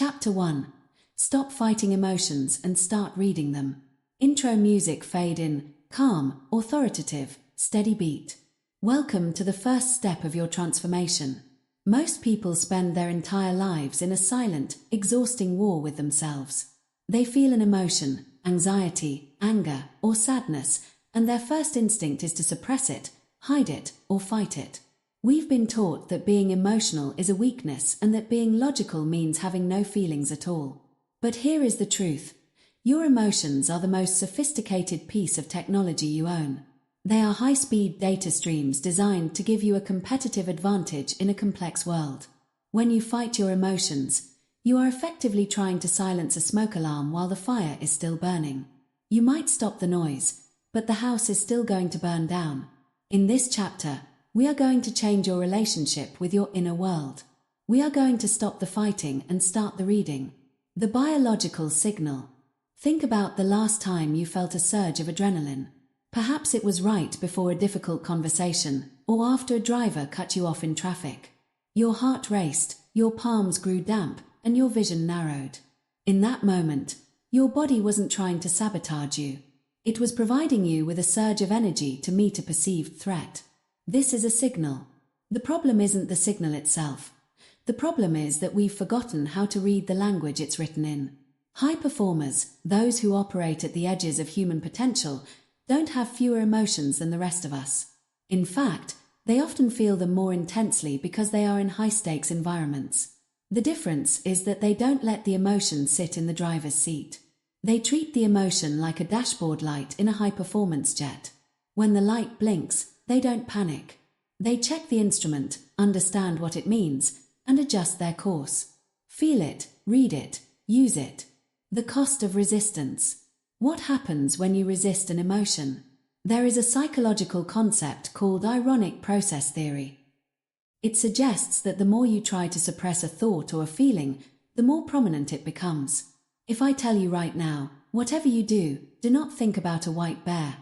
Chapter 1. Stop fighting emotions and start reading them. Intro music fade in, calm, authoritative, steady beat. Welcome to the first step of your transformation. Most people spend their entire lives in a silent, exhausting war with themselves. They feel an emotion, anxiety, anger, or sadness, and their first instinct is to suppress it, hide it, or fight it. We've been taught that being emotional is a weakness and that being logical means having no feelings at all. But here is the truth. Your emotions are the most sophisticated piece of technology you own. They are high-speed data streams designed to give you a competitive advantage in a complex world. When you fight your emotions, you are effectively trying to silence a smoke alarm while the fire is still burning. You might stop the noise, but the house is still going to burn down. In this chapter, we are going to change your relationship with your inner world. We are going to stop the fighting and start the reading. The biological signal. Think about the last time you felt a surge of adrenaline. Perhaps it was right before a difficult conversation, or after a driver cut you off in traffic. Your heart raced, your palms grew damp, and your vision narrowed. In that moment, your body wasn't trying to sabotage you. It was providing you with a surge of energy to meet a perceived threat. This is a signal. The problem isn't the signal itself. The problem is that we've forgotten how to read the language it's written in. High performers, those who operate at the edges of human potential, don't have fewer emotions than the rest of us. In fact, they often feel them more intensely because they are in high-stakes environments. The difference is that they don't let the emotion sit in the driver's seat. They treat the emotion like a dashboard light in a high-performance jet. When the light blinks, they don't panic. They check the instrument, understand what it means, and adjust their course. Feel it, read it, use it. The cost of resistance. What happens when you resist an emotion? There is a psychological concept called ironic process theory. It suggests that the more you try to suppress a thought or a feeling, the more prominent it becomes. If I tell you right now, whatever you do, do not think about a white bear.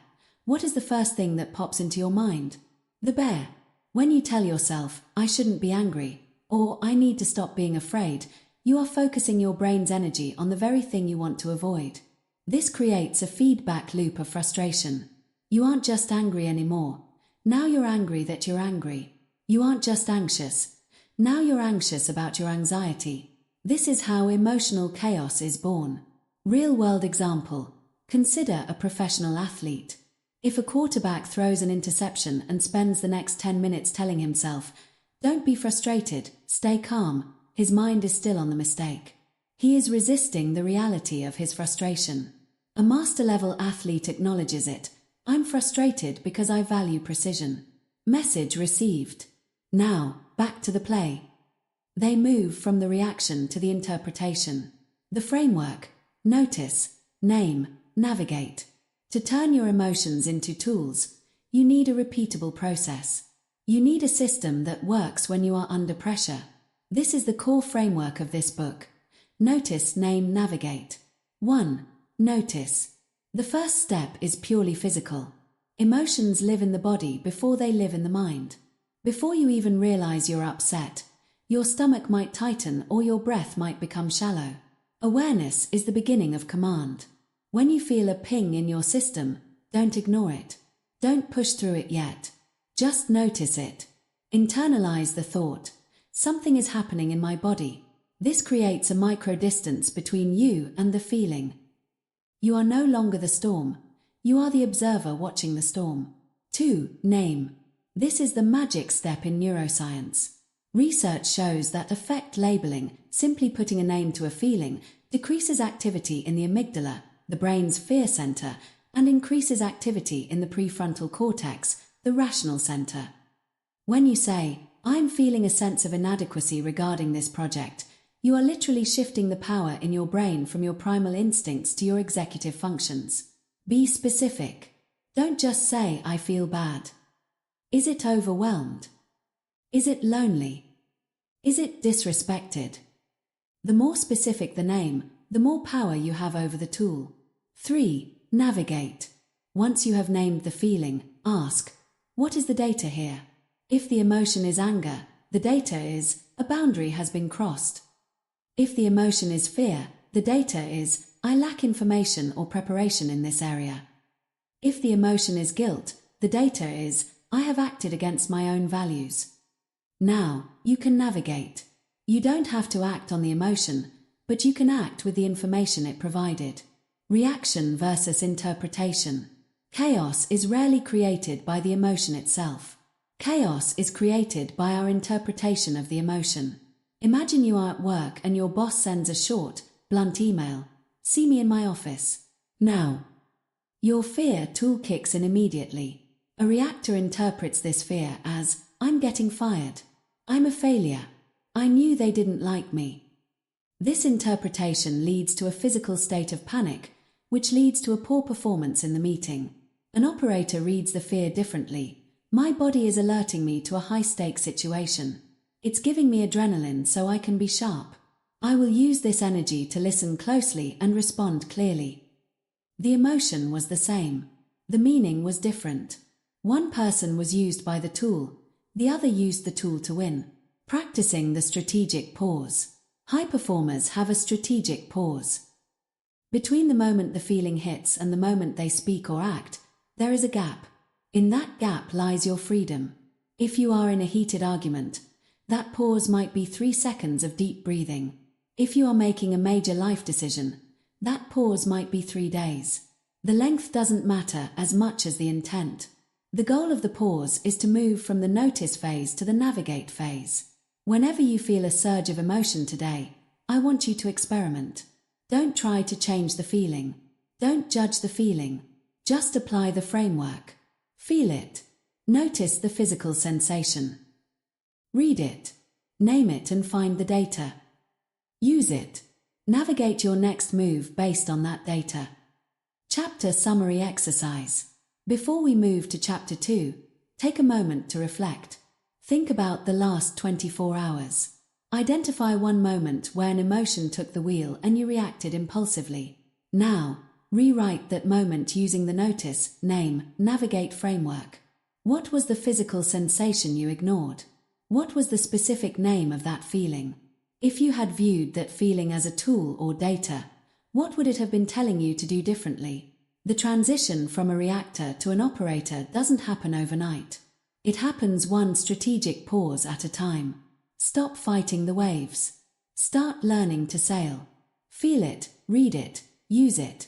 What is the first thing that pops into your mind? The bear. When you tell yourself, I shouldn't be angry, or I need to stop being afraid, you are focusing your brain's energy on the very thing you want to avoid. This creates a feedback loop of frustration. You aren't just angry anymore. Now you're angry that you're angry. You aren't just anxious. Now you're anxious about your anxiety. This is how emotional chaos is born. Real-world example. Consider a professional athlete. If a quarterback throws an interception and spends the next 10 minutes telling himself, "Don't be frustrated, stay calm," his mind is still on the mistake. He is resisting the reality of his frustration. A master-level athlete acknowledges it. I'm frustrated because I value precision. Message received. Now, back to the play. They move from the reaction to the interpretation. The framework. Notice, name, navigate. To turn your emotions into tools, you need a repeatable process. You need a system that works when you are under pressure. This is the core framework of this book. Notice, name, navigate. 1. Notice. The first step is purely physical. Emotions live in the body before they live in the mind. Before you even realize you're upset, your stomach might tighten or your breath might become shallow. Awareness is the beginning of command. When you feel a ping in your system, don't ignore it. Don't push through it yet. Just notice it. Internalize the thought. Something is happening in my body. This creates a micro-distance between you and the feeling. You are no longer the storm. You are the observer watching the storm. 2. Name. This is the magic step in neuroscience. Research shows that affect labeling, simply putting a name to a feeling, decreases activity in the amygdala, the brain's fear center, and increases activity in the prefrontal cortex, the rational center. When you say, I'm feeling a sense of inadequacy regarding this project, you are literally shifting the power in your brain from your primal instincts to your executive functions. Be specific. Don't just say, I feel bad. Is it overwhelmed? Is it lonely? Is it disrespected? The more specific the name, the more power you have over the tool. 3. Navigate. Once you have named the feeling, ask, what is the data here? If the emotion is anger, the data is, a boundary has been crossed. If the emotion is fear, the data is, I lack information or preparation in this area. If the emotion is guilt, the data is, I have acted against my own values. Now, you can navigate. You don't have to act on the emotion, but you can act with the information it provided. Reaction versus interpretation. Chaos is rarely created by the emotion itself. Chaos is created by our interpretation of the emotion. Imagine you are at work and your boss sends a short, blunt email. See me in my office. Now. Your fear tool kicks in immediately. A reactor interprets this fear as, I'm getting fired. I'm a failure. I knew they didn't like me. This interpretation leads to a physical state of panic, which leads to a poor performance in the meeting. An operator reads the fear differently. My body is alerting me to a high-stakes situation. It's giving me adrenaline so I can be sharp. I will use this energy to listen closely and respond clearly. The emotion was the same. The meaning was different. One person was used by the tool. The other used the tool to win. Practicing the strategic pause. High performers have a strategic pause. Between the moment the feeling hits and the moment they speak or act, there is a gap. In that gap lies your freedom. If you are in a heated argument, that pause might be 3 seconds of deep breathing. If you are making a major life decision, that pause might be 3 days. The length doesn't matter as much as the intent. The goal of the pause is to move from the notice phase to the navigate phase. Whenever you feel a surge of emotion today, I want you to experiment. Don't try to change the feeling. Don't judge the feeling. Just apply the framework. Feel it. Notice the physical sensation. Read it. Name it and find the data. Use it. Navigate your next move based on that data. Chapter Summary Exercise. Before we move to Chapter 2, take a moment to reflect. Think about the last 24 hours. Identify one moment where an emotion took the wheel and you reacted impulsively. Now, rewrite that moment using the notice, name, navigate framework. What was the physical sensation you ignored? What was the specific name of that feeling? If you had viewed that feeling as a tool or data, what would it have been telling you to do differently? The transition from a reactor to an operator doesn't happen overnight. It happens one strategic pause at a time. Stop fighting the waves. Start learning to sail. Feel it, read it, use it.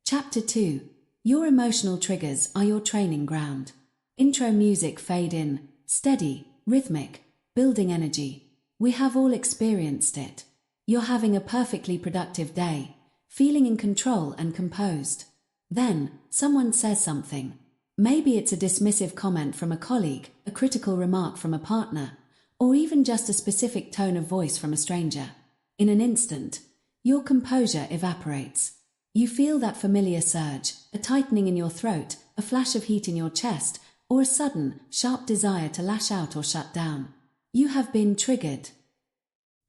Chapter 2. Your emotional triggers are your training ground. Intro music fade in, steady, rhythmic, building energy. We have all experienced it. You're having a perfectly productive day, feeling in control and composed. Then, someone says something. Maybe it's a dismissive comment from a colleague, a critical remark from a partner, or even just a specific tone of voice from a stranger. In an instant, your composure evaporates. You feel that familiar surge, a tightening in your throat, a flash of heat in your chest, or a sudden, sharp desire to lash out or shut down. You have been triggered.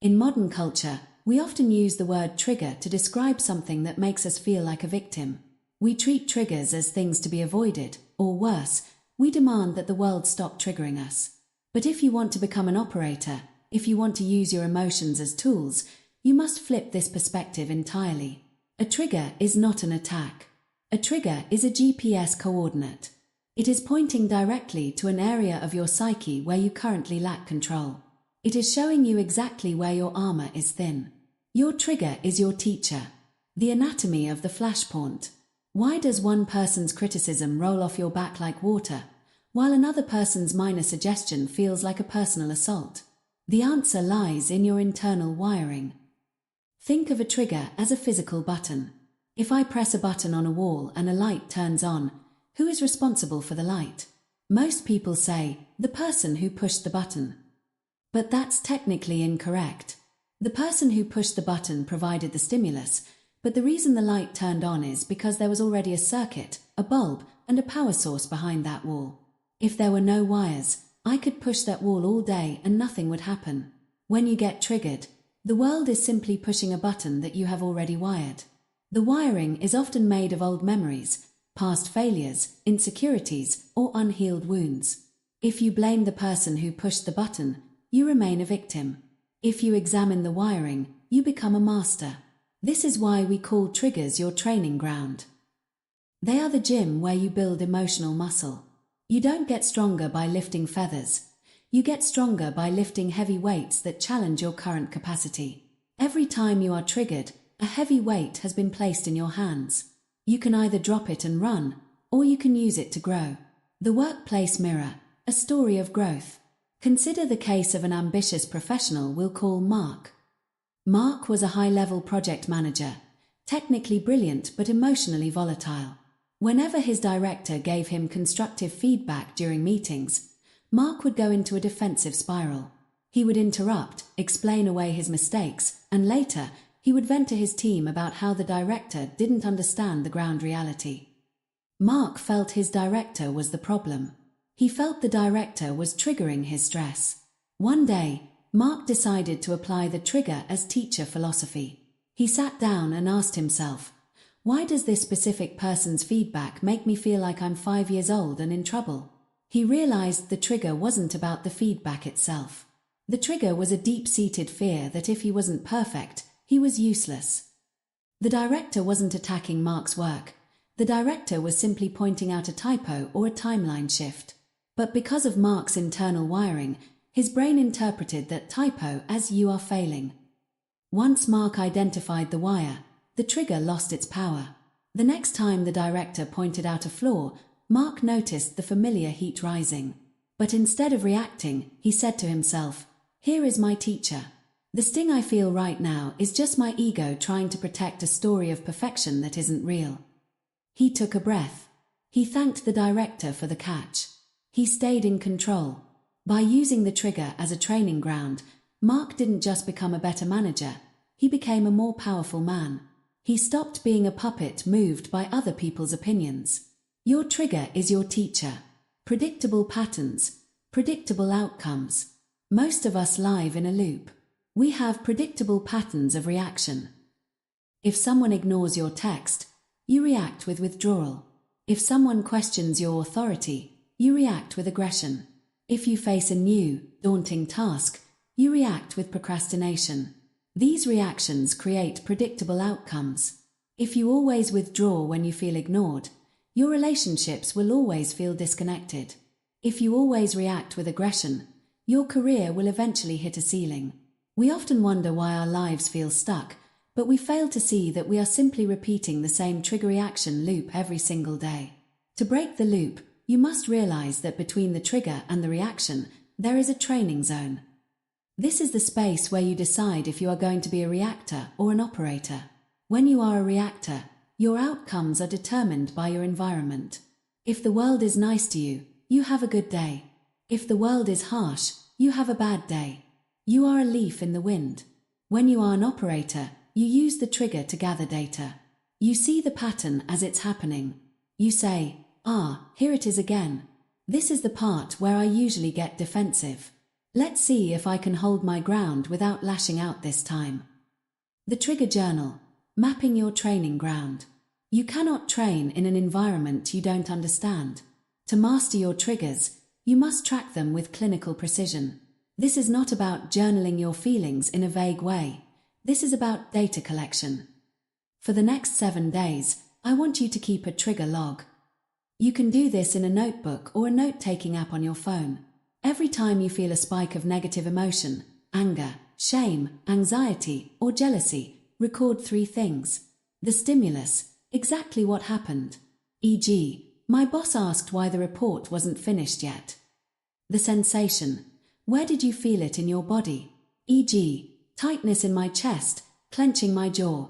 In modern culture, we often use the word trigger to describe something that makes us feel like a victim. We treat triggers as things to be avoided, or worse, we demand that the world stop triggering us. But if you want to become an operator, if you want to use your emotions as tools, you must flip this perspective entirely. A trigger is not an attack. A trigger is a GPS coordinate. It is pointing directly to an area of your psyche where you currently lack control. It is showing you exactly where your armor is thin. Your trigger is your teacher. The anatomy of the flashpoint. Why does one person's criticism roll off your back like water, while another person's minor suggestion feels like a personal assault? The answer lies in your internal wiring. Think of a trigger as a physical button. If I press a button on a wall and a light turns on, who is responsible for the light? Most people say, the person who pushed the button. But that's technically incorrect. The person who pushed the button provided the stimulus, but the reason the light turned on is because there was already a circuit, a bulb, and a power source behind that wall. If there were no wires, I could push that wall all day and nothing would happen. When you get triggered, the world is simply pushing a button that you have already wired. The wiring is often made of old memories, past failures, insecurities, or unhealed wounds. If you blame the person who pushed the button, you remain a victim. If you examine the wiring, you become a master. This is why we call triggers your training ground. They are the gym where you build emotional muscle. You don't get stronger by lifting feathers. You get stronger by lifting heavy weights that challenge your current capacity. Every time you are triggered, a heavy weight has been placed in your hands. You can either drop it and run, or you can use it to grow. The workplace mirror, a story of growth. Consider the case of an ambitious professional we'll call Mark. Mark was a high-level project manager, technically brilliant but emotionally volatile. Whenever his director gave him constructive feedback during meetings, Mark would go into a defensive spiral. He would interrupt, explain away his mistakes, and later, he would vent to his team about how the director didn't understand the ground reality. Mark felt his director was the problem. He felt the director was triggering his stress. One day, Mark decided to apply the trigger as teacher philosophy. He sat down and asked himself, why does this specific person's feedback make me feel like I'm 5 years old and in trouble? He realized the trigger wasn't about the feedback itself. The trigger was a deep-seated fear that if he wasn't perfect, he was useless. The director wasn't attacking Mark's work. The director was simply pointing out a typo or a timeline shift. But because of Mark's internal wiring, his brain interpreted that typo as you are failing. Once Mark identified the wire, the trigger lost its power. The next time the director pointed out a flaw, Mark noticed the familiar heat rising. But instead of reacting, he said to himself, here is my teacher. The sting I feel right now is just my ego trying to protect a story of perfection that isn't real. He took a breath. He thanked the director for the catch. He stayed in control. By using the trigger as a training ground, Mark didn't just become a better manager, he became a more powerful man. He stopped being a puppet moved by other people's opinions. Your trigger is your teacher. Predictable patterns, predictable outcomes. Most of us live in a loop. We have predictable patterns of reaction. If someone ignores your text, you react with withdrawal. If someone questions your authority, you react with aggression. If you face a new, daunting task, you react with procrastination. These reactions create predictable outcomes. If you always withdraw when you feel ignored, your relationships will always feel disconnected. If you always react with aggression, your career will eventually hit a ceiling. We often wonder why our lives feel stuck, but we fail to see that we are simply repeating the same trigger reaction loop every single day. To break the loop, you must realize that between the trigger and the reaction, there is a training zone. This is the space where you decide if you are going to be a reactor or an operator. When you are a reactor, your outcomes are determined by your environment. If the world is nice to you, you have a good day. If the world is harsh, you have a bad day. You are a leaf in the wind. When you are an operator, you use the trigger to gather data. You see the pattern as it's happening. You say, here it is again. This is the part where I usually get defensive. Let's see if I can hold my ground without lashing out this time. The Trigger Journal. Mapping your training ground. You cannot train in an environment you don't understand. To master your triggers, you must track them with clinical precision. This is not about journaling your feelings in a vague way. This is about data collection. For the next 7 days, I want you to keep a trigger log. You can do this in a notebook or a note-taking app on your phone. Every time you feel a spike of negative emotion, anger, shame, anxiety, or jealousy, record 3 things. The stimulus, exactly what happened. E.g., my boss asked why the report wasn't finished yet. The sensation, where did you feel it in your body? E.g., tightness in my chest, clenching my jaw.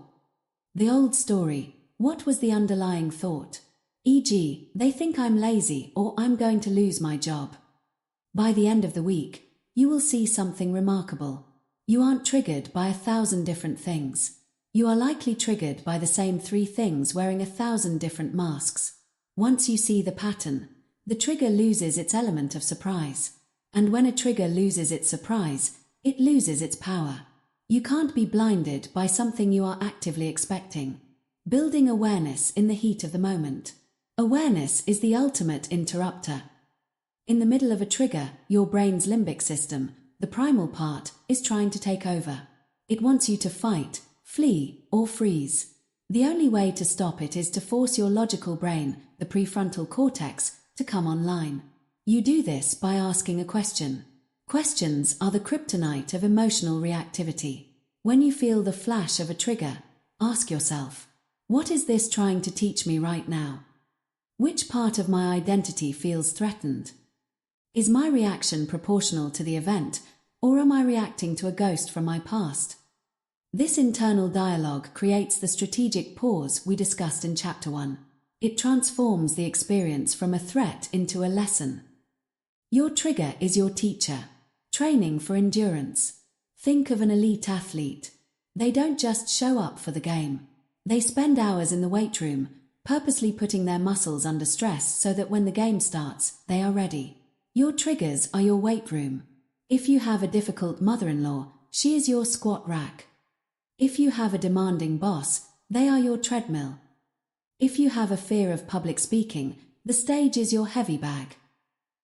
The old story, what was the underlying thought? E.g., they think I'm lazy or I'm going to lose my job. By the end of the week, you will see something remarkable. You aren't triggered by 1,000 different things. You are likely triggered by the same 3 things wearing 1,000 different masks. Once you see the pattern, the trigger loses its element of surprise. And when a trigger loses its surprise, it loses its power. You can't be blinded by something you are actively expecting. Building awareness in the heat of the moment. Awareness is the ultimate interrupter. In the middle of a trigger, your brain's limbic system, the primal part, is trying to take over. It wants you to fight, flee, or freeze. The only way to stop it is to force your logical brain, the prefrontal cortex, to come online. You do this by asking a question. Questions are the kryptonite of emotional reactivity. When you feel the flash of a trigger, ask yourself, what is this trying to teach me right now? Which part of my identity feels threatened? Is my reaction proportional to the event, or am I reacting to a ghost from my past? This internal dialogue creates the strategic pause we discussed in Chapter 1. It transforms the experience from a threat into a lesson. Your trigger is your teacher. Training for endurance. Think of an elite athlete. They don't just show up for the game. They spend hours in the weight room, purposely putting their muscles under stress so that when the game starts, they are ready. Your triggers are your weight room. If you have a difficult mother-in-law, she is your squat rack. If you have a demanding boss, they are your treadmill. If you have a fear of public speaking, the stage is your heavy bag.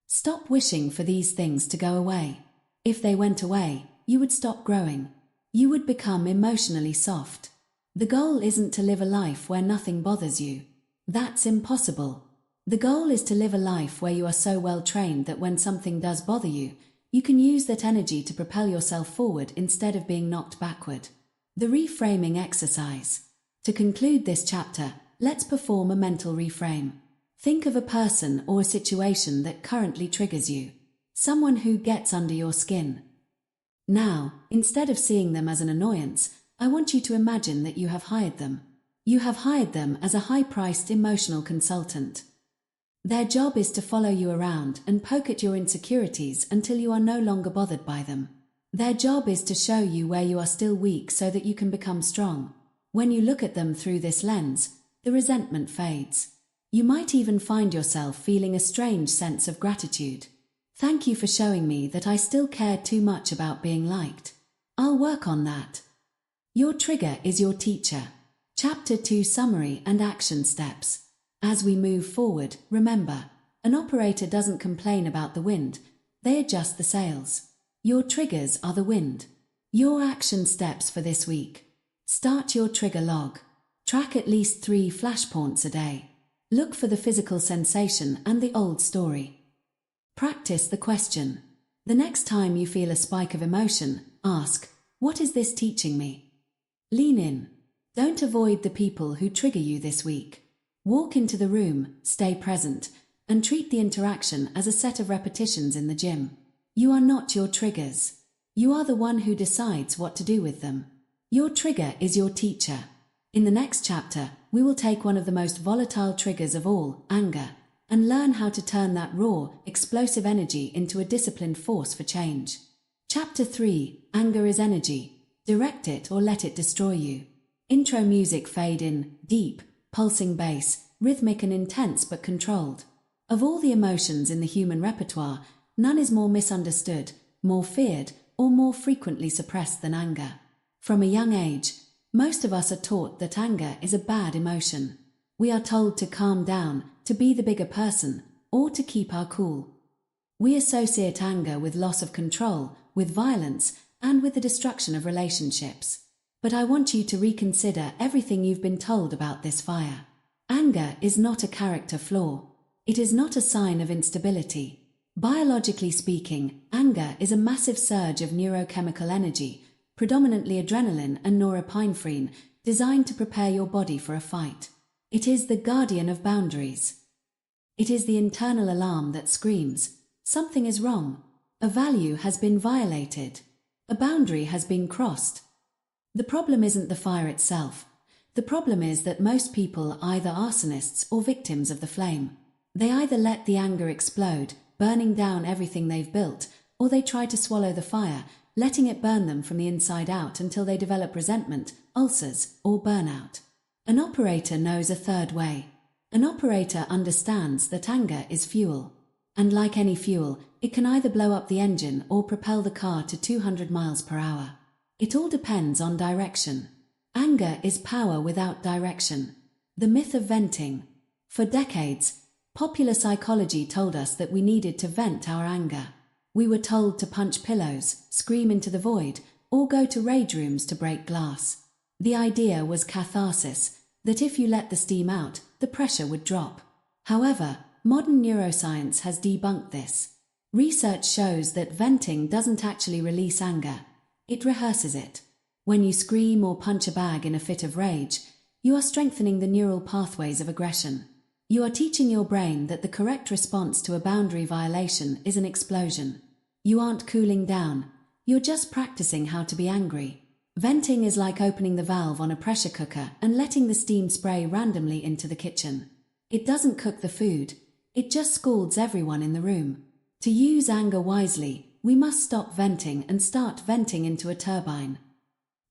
Stop wishing for these things to go away. If they went away, you would stop growing. You would become emotionally soft. The goal isn't to live a life where nothing bothers you. That's impossible. The goal is to live a life where you are so well trained that when something does bother you, you can use that energy to propel yourself forward instead of being knocked backward. The reframing exercise. To conclude this chapter, let's perform a mental reframe. Think of a person or a situation that currently triggers you. Someone who gets under your skin. Now, instead of seeing them as an annoyance, I want you to imagine that you have hired them. You have hired them as a high-priced emotional consultant. Their job is to follow you around and poke at your insecurities until you are no longer bothered by them. Their job is to show you where you are still weak so that you can become strong. When you look at them through this lens, the resentment fades. You might even find yourself feeling a strange sense of gratitude. Thank you for showing me that I still care too much about being liked. I'll work on that. Your trigger is your teacher. Chapter 2 Summary and Action Steps. As we move forward, remember, an operator doesn't complain about the wind, they adjust the sails. Your triggers are the wind. Your action steps for this week. Start your trigger log. Track at least 3 flashpoints a day. Look for the physical sensation and the old story. Practice the question. The next time you feel a spike of emotion, ask, what is this teaching me? Lean in. Don't avoid the people who trigger you this week. Walk into the room, stay present, and treat the interaction as a set of repetitions in the gym. You are not your triggers. You are the one who decides what to do with them. Your trigger is your teacher. In the next chapter, we will take one of the most volatile triggers of all, anger, and learn how to turn that raw, explosive energy into a disciplined force for change. Chapter 3, Anger is Energy. Direct it or let it destroy you. Intro music fade in, deep, pulsing bass, rhythmic and intense but controlled. Of all the emotions in the human repertoire, none is more misunderstood, more feared, or more frequently suppressed than anger. From a young age, most of us are taught that anger is a bad emotion. We are told to calm down, to be the bigger person, or to keep our cool. We associate anger with loss of control, with violence, and with the destruction of relationships. But I want you to reconsider everything you've been told about this fire. Anger is not a character flaw. It is not a sign of instability. Biologically speaking, anger is a massive surge of neurochemical energy, predominantly adrenaline and norepinephrine, designed to prepare your body for a fight. It is the guardian of boundaries. It is the internal alarm that screams, something is wrong. A value has been violated. A boundary has been crossed. The problem isn't the fire itself. The problem is that most people are either arsonists or victims of the flame. They either let the anger explode, burning down everything they've built, or they try to swallow the fire, letting it burn them from the inside out until they develop resentment, ulcers, or burnout. An operator knows a third way. An operator understands that anger is fuel. And like any fuel, it can either blow up the engine or propel the car to 200 miles per hour. It all depends on direction. Anger is power without direction. The myth of venting. For decades, popular psychology told us that we needed to vent our anger. We were told to punch pillows, scream into the void, or go to rage rooms to break glass. The idea was catharsis, that if you let the steam out, the pressure would drop. However, modern neuroscience has debunked this. Research shows that venting doesn't actually release anger, it rehearses it. When you scream or punch a bag in a fit of rage, you are strengthening the neural pathways of aggression. You are teaching your brain that the correct response to a boundary violation is an explosion. You aren't cooling down, you're just practicing how to be angry. Venting is like opening the valve on a pressure cooker and letting the steam spray randomly into the kitchen. It doesn't cook the food, it just scalds everyone in the room. To use anger wisely, we must stop venting and start venting into a turbine.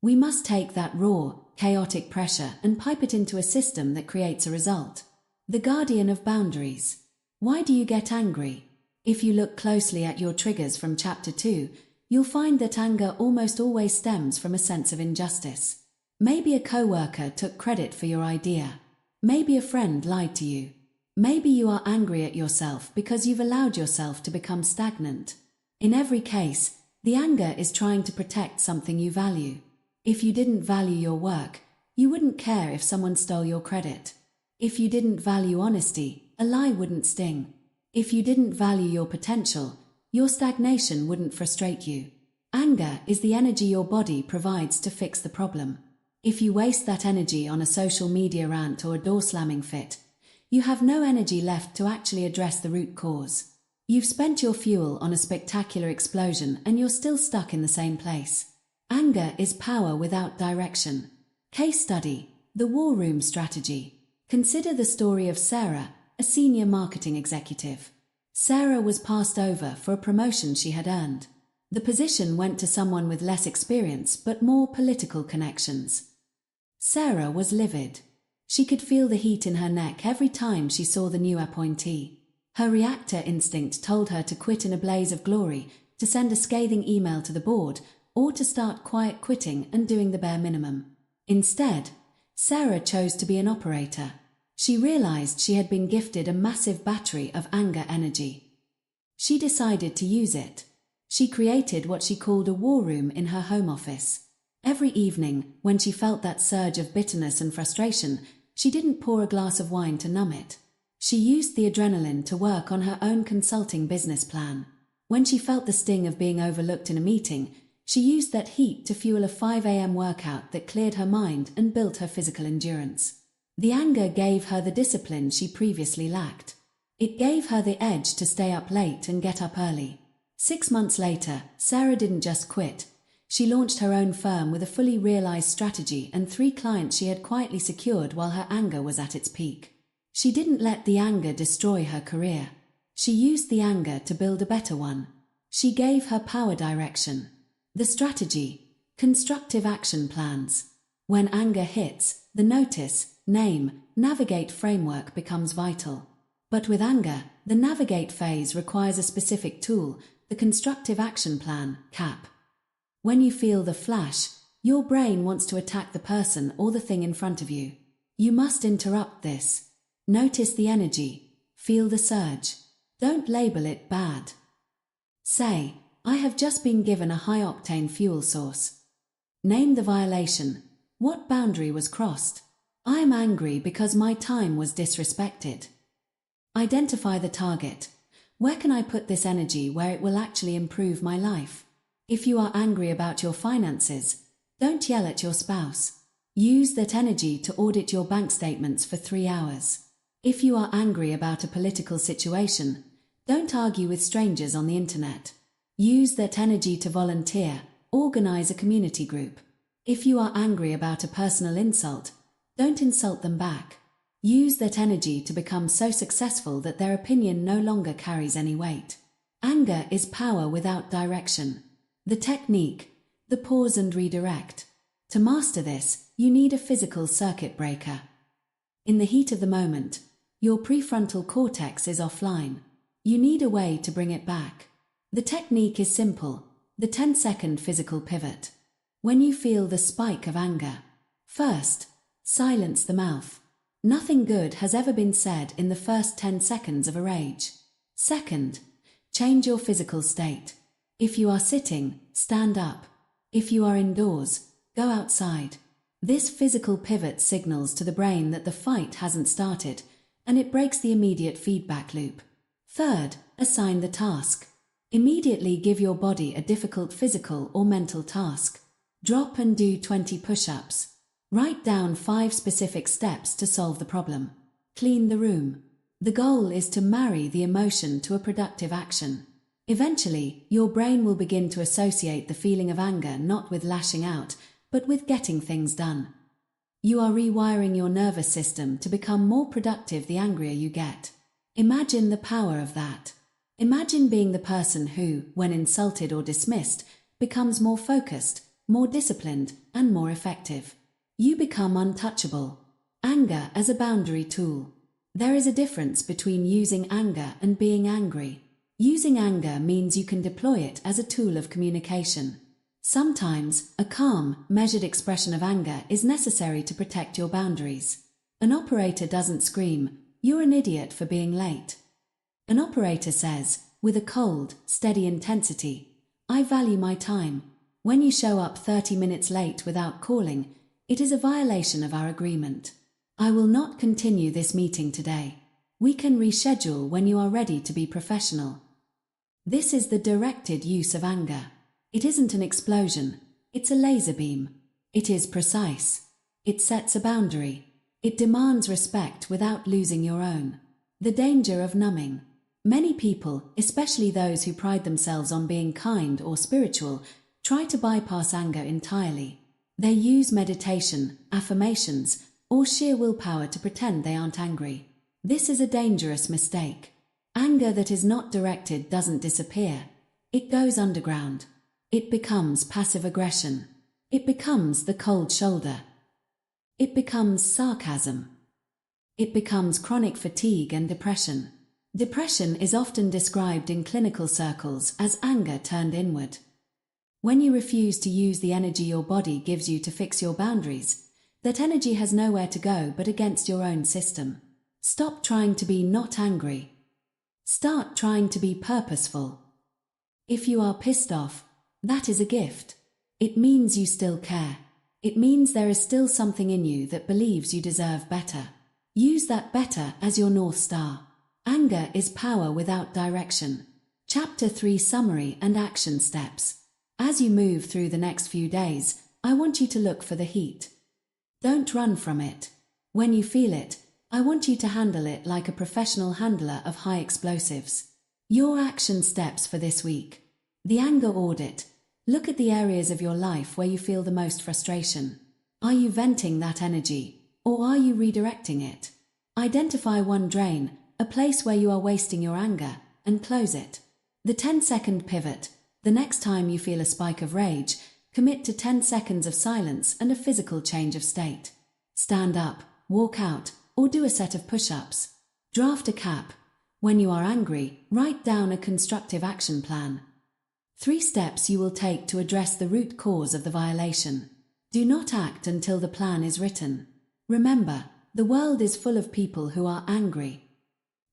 We must take that raw, chaotic pressure and pipe it into a system that creates a result. The guardian of boundaries. Why do you get angry? If you look closely at your triggers from Chapter 2, you'll find that anger almost always stems from a sense of injustice. Maybe a coworker took credit for your idea. Maybe a friend lied to you. Maybe you are angry at yourself because you've allowed yourself to become stagnant. In every case, the anger is trying to protect something you value. If you didn't value your work, you wouldn't care if someone stole your credit. If you didn't value honesty, a lie wouldn't sting. If you didn't value your potential, your stagnation wouldn't frustrate you. Anger is the energy your body provides to fix the problem. If you waste that energy on a social media rant or a door-slamming fit, you have no energy left to actually address the root cause. You've spent your fuel on a spectacular explosion and you're still stuck in the same place. Anger is power without direction. Case study: the war room strategy. Consider the story of Sarah, a senior marketing executive. Sarah was passed over for a promotion she had earned. The position went to someone with less experience but more political connections. Sarah was livid. She could feel the heat in her neck every time she saw the new appointee. Her reactor instinct told her to quit in a blaze of glory, to send a scathing email to the board, or to start quiet quitting and doing the bare minimum. Instead, Sarah chose to be an operator. She realized she had been gifted a massive battery of anger energy. She decided to use it. She created what she called a war room in her home office. Every evening, when she felt that surge of bitterness and frustration, she didn't pour a glass of wine to numb it. She used the adrenaline to work on her own consulting business plan. When she felt the sting of being overlooked in a meeting, she used that heat to fuel a 5 a.m. workout that cleared her mind and built her physical endurance. The anger gave her the discipline she previously lacked. It gave her the edge to stay up late and get up early. 6 months later, Sarah didn't just quit. She launched her own firm with a fully realized strategy and 3 clients she had quietly secured while her anger was at its peak. She didn't let the anger destroy her career. She used the anger to build a better one. She gave her power direction. The strategy: constructive action plans. When anger hits, the notice, name, navigate framework becomes vital. But with anger, the navigate phase requires a specific tool, the constructive action plan, CAP. When you feel the flash, your brain wants to attack the person or the thing in front of you. You must interrupt this. Notice the energy. Feel the surge. Don't label it bad. Say, I have just been given a high-octane fuel source. Name the violation. What boundary was crossed? I am angry because my time was disrespected. Identify the target. Where can I put this energy where it will actually improve my life? If you are angry about your finances, don't yell at your spouse. Use that energy to audit your bank statements for 3 hours. If you are angry about a political situation, don't argue with strangers on the internet. Use that energy to volunteer, organize a community group. If you are angry about a personal insult, don't insult them back. Use that energy to become so successful that their opinion no longer carries any weight. Anger is power without direction. The technique: the pause and redirect. To master this, you need a physical circuit breaker. In the heat of the moment, your prefrontal cortex is offline. You need a way to bring it back. The technique is simple: the 10-second physical pivot. When you feel the spike of anger, first, silence the mouth. Nothing good has ever been said in the first 10 seconds of a rage. Second, change your physical state. If you are sitting, stand up. If you are indoors, go outside. This physical pivot signals to the brain that the fight hasn't started, and it breaks the immediate feedback loop. Third, assign the task. Immediately give your body a difficult physical or mental task. Drop and do 20 push-ups. Write down 5 specific steps to solve the problem. Clean the room. The goal is to marry the emotion to a productive action. Eventually, your brain will begin to associate the feeling of anger not with lashing out, but with getting things done. You are rewiring your nervous system to become more productive the angrier you get. Imagine the power of that. Imagine being the person who, when insulted or dismissed, becomes more focused, more disciplined, and more effective. You become untouchable. Anger as a boundary tool. There is a difference between using anger and being angry. Using anger means you can deploy it as a tool of communication. Sometimes, a calm, measured expression of anger is necessary to protect your boundaries. An operator doesn't scream, "You're an idiot for being late." An operator says, with a cold, steady intensity, "I value my time. When you show up 30 minutes late without calling, it is a violation of our agreement. I will not continue this meeting today. We can reschedule when you are ready to be professional." This is the directed use of anger. It isn't an explosion, it's a laser beam. It is precise. It sets a boundary. It demands respect without losing your own. The danger of numbing. Many people, especially those who pride themselves on being kind or spiritual, try to bypass anger entirely. They use meditation, affirmations, or sheer willpower to pretend they aren't angry. This is a dangerous mistake. Anger that is not directed doesn't disappear. It goes underground. It becomes passive aggression. It becomes the cold shoulder. It becomes sarcasm. It becomes chronic fatigue and depression. Depression is often described in clinical circles as anger turned inward. When you refuse to use the energy your body gives you to fix your boundaries, that energy has nowhere to go but against your own system. Stop trying to be not angry. Start trying to be purposeful. If you are pissed off, that is a gift. It means you still care. It means there is still something in you that believes you deserve better. Use that better as your North Star. Anger is power without direction. Chapter 3 Summary and Action Steps. As you move through the next few days, I want you to look for the heat. Don't run from it. When you feel it, I want you to handle it like a professional handler of high explosives. Your action steps for this week. The anger audit. Look at the areas of your life where you feel the most frustration. Are you venting that energy, or are you redirecting it? Identify one drain, a place where you are wasting your anger, and close it. The 10-second pivot. The next time you feel a spike of rage, commit to 10 seconds of silence and a physical change of state. Stand up, walk out, or do a set of push-ups. Draft a cap. When you are angry, write down a constructive action plan. 3 steps you will take to address the root cause of the violation. Do not act until the plan is written. Remember, the world is full of people who are angry.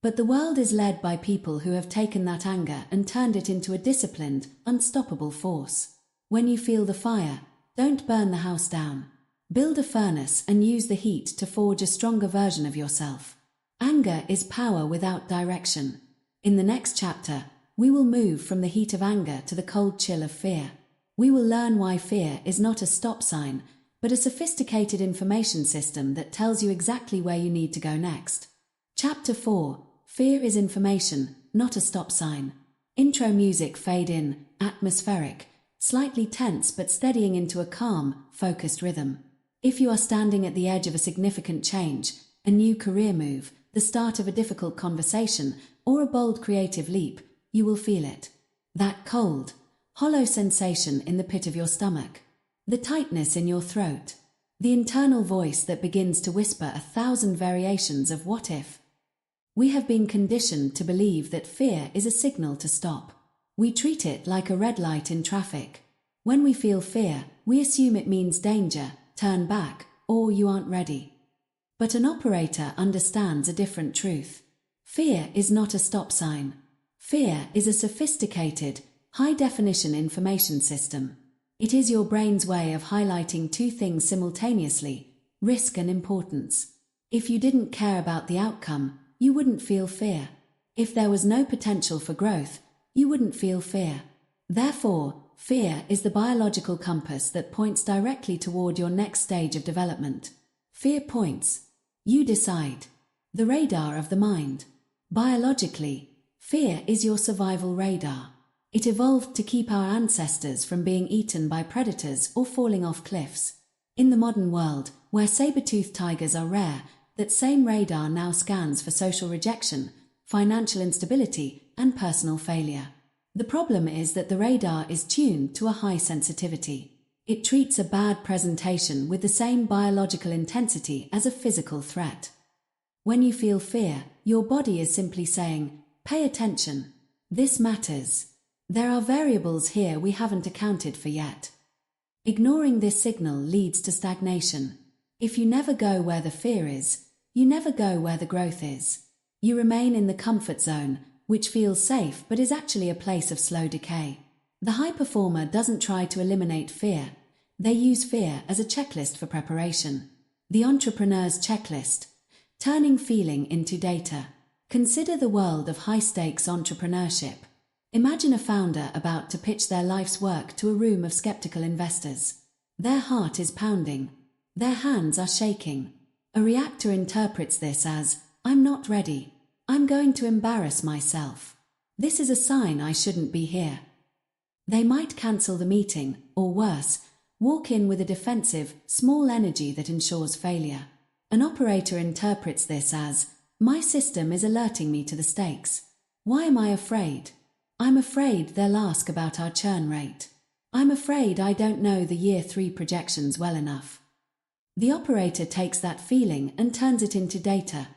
But the world is led by people who have taken that anger and turned it into a disciplined, unstoppable force. When you feel the fire, don't burn the house down. Build a furnace and use the heat to forge a stronger version of yourself. Anger is power without direction. In the next chapter, we will move from the heat of anger to the cold chill of fear. We will learn why fear is not a stop sign, but a sophisticated information system that tells you exactly where you need to go next. Chapter 4. Fear is information, not a stop sign. Intro music fade in, atmospheric, slightly tense but steadying into a calm, focused rhythm. If you are standing at the edge of a significant change, a new career move, the start of a difficult conversation, or a bold creative leap, you will feel it. That cold, hollow sensation in the pit of your stomach. The tightness in your throat. The internal voice that begins to whisper 1,000 variations of what if. We have been conditioned to believe that fear is a signal to stop. We treat it like a red light in traffic. When we feel fear, we assume it means danger, turn back, or you aren't ready. But an operator understands a different truth. Fear is not a stop sign. Fear is a sophisticated, high-definition information system. It is your brain's way of highlighting two things simultaneously: risk and importance. If you didn't care about the outcome, you wouldn't feel fear. If there was no potential for growth, you wouldn't feel fear. Therefore, fear is the biological compass that points directly toward your next stage of development. Fear points. You decide. The radar of the mind. Biologically, fear is your survival radar. It evolved to keep our ancestors from being eaten by predators or falling off cliffs. In the modern world, where saber-toothed tigers are rare, that same radar now scans for social rejection, financial instability, and personal failure. The problem is that the radar is tuned to a high sensitivity. It treats a bad presentation with the same biological intensity as a physical threat. When you feel fear, your body is simply saying, "Pay attention. This matters." There are variables here we haven't accounted for yet. Ignoring this signal leads to stagnation. If you never go where the fear is, you never go where the growth is. You remain in the comfort zone, which feels safe but is actually a place of slow decay. The high performer doesn't try to eliminate fear. They use fear as a checklist for preparation. The entrepreneur's checklist. Turning feeling into data. Consider the world of high-stakes entrepreneurship. Imagine a founder about to pitch their life's work to a room of skeptical investors. Their heart is pounding. Their hands are shaking. A reactor interprets this as, "I'm not ready. I'm going to embarrass myself. This is a sign I shouldn't be here." They might cancel the meeting, or worse, walk in with a defensive, small energy that ensures failure. An operator interprets this as, "My system is alerting me to the stakes. Why am I afraid? I'm afraid they'll ask about our churn rate. I'm afraid I don't know the year 3 projections well enough." The operator takes that feeling and turns it into data.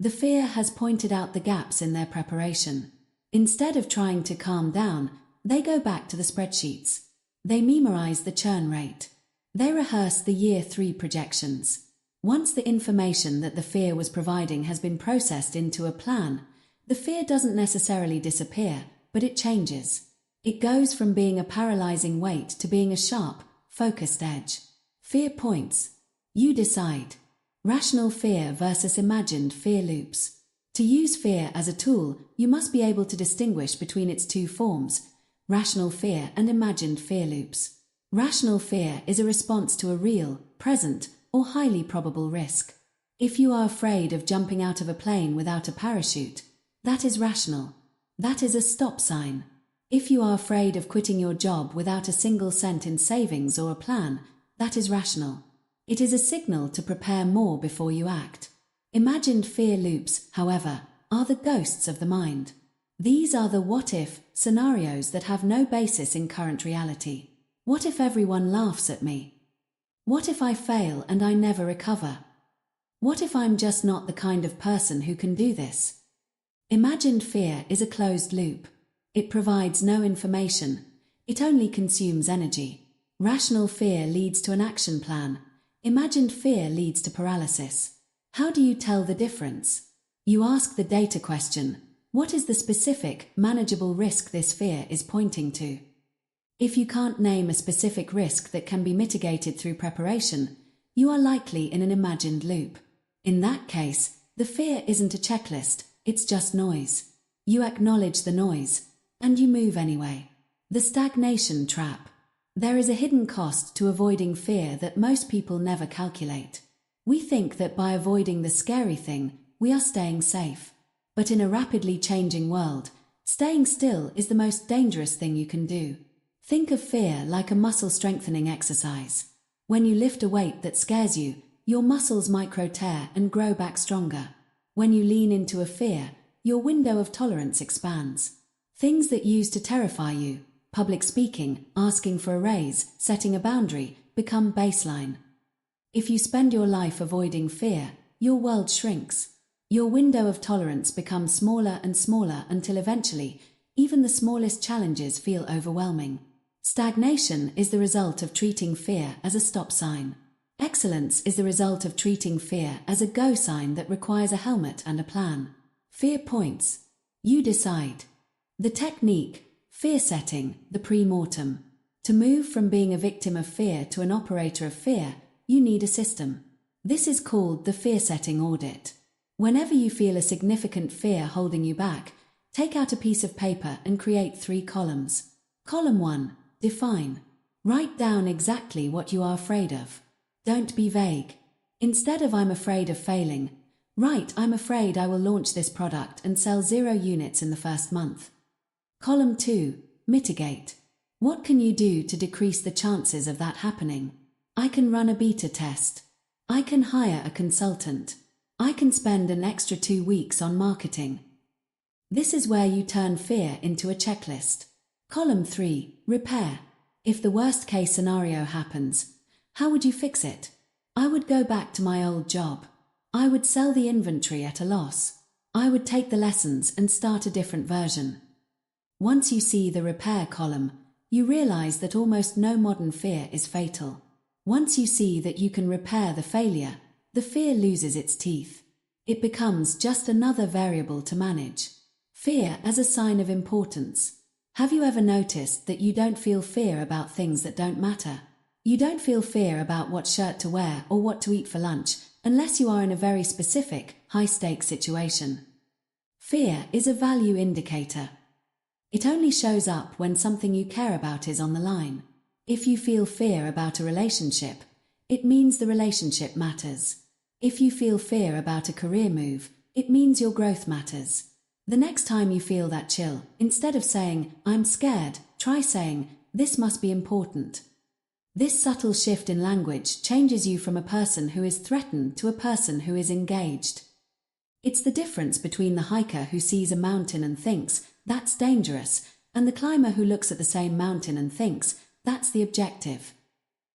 The fear has pointed out the gaps in their preparation. Instead of trying to calm down, they go back to the spreadsheets. They memorize the churn rate. They rehearse the year 3 projections. Once the information that the fear was providing has been processed into a plan, the fear doesn't necessarily disappear, but it changes. It goes from being a paralyzing weight to being a sharp, focused edge. Fear points. You decide. Rational fear versus imagined fear loops. To use fear as a tool, you must be able to distinguish between its two forms, rational fear and imagined fear loops. Rational fear is a response to a real, present, or highly probable risk. If you are afraid of jumping out of a plane without a parachute, that is rational. That is a stop sign. If you are afraid of quitting your job without a single cent in savings or a plan, that is rational. It is a signal to prepare more before you act. Imagined fear loops, however, are the ghosts of the mind. These are the what-if scenarios that have no basis in current reality. What if everyone laughs at me? What if I fail and I never recover? What if I'm just not the kind of person who can do this? Imagined fear is a closed loop. It provides no information. It only consumes energy. Rational fear leads to an action plan. Imagined fear leads to paralysis. How do you tell the difference? You ask the data question, what is the specific, manageable risk this fear is pointing to? If you can't name a specific risk that can be mitigated through preparation, you are likely in an imagined loop. In that case, the fear isn't a checklist, it's just noise. You acknowledge the noise, and you move anyway. The stagnation trap. There is a hidden cost to avoiding fear that most people never calculate. We think that by avoiding the scary thing, we are staying safe. But in a rapidly changing world, staying still is the most dangerous thing you can do. Think of fear like a muscle strengthening exercise. When you lift a weight that scares you, your muscles micro-tear and grow back stronger. When you lean into a fear, your window of tolerance expands. Things that used to terrify you, public speaking, asking for a raise, setting a boundary, become baseline. If you spend your life avoiding fear, your world shrinks. Your window of tolerance becomes smaller and smaller until eventually, even the smallest challenges feel overwhelming. Stagnation is the result of treating fear as a stop sign. Excellence is the result of treating fear as a go sign that requires a helmet and a plan. Fear points. You decide. The technique, fear setting, the pre-mortem. To move from being a victim of fear to an operator of fear, you need a system. This is called the fear-setting audit. Whenever you feel a significant fear holding you back, take out a piece of paper and create 3 columns. Column 1. Define. Write down exactly what you are afraid of. Don't be vague. Instead of "I'm afraid of failing," write "I'm afraid I will launch this product and sell 0 units in the first month." Column 2. Mitigate. What can you do to decrease the chances of that happening? I can run a beta test. I can hire a consultant. I can spend an extra 2 weeks on marketing. This is where you turn fear into a checklist. Column 3. Repair. If the worst case scenario happens, how would you fix it? I would go back to my old job. I would sell the inventory at a loss. I would take the lessons and start a different version. Once you see the repair column, you realize that almost no modern fear is fatal. Once you see that you can repair the failure, the fear loses its teeth. It becomes just another variable to manage. Fear as a sign of importance. Have you ever noticed that you don't feel fear about things that don't matter? You don't feel fear about what shirt to wear or what to eat for lunch unless you are in a very specific, high-stakes situation. Fear is a value indicator. It only shows up when something you care about is on the line. If you feel fear about a relationship, it means the relationship matters. If you feel fear about a career move, it means your growth matters. The next time you feel that chill, instead of saying, "I'm scared," try saying, "This must be important." This subtle shift in language changes you from a person who is threatened to a person who is engaged. It's the difference between the hiker who sees a mountain and thinks, "That's dangerous," and the climber who looks at the same mountain and thinks, "That's the objective."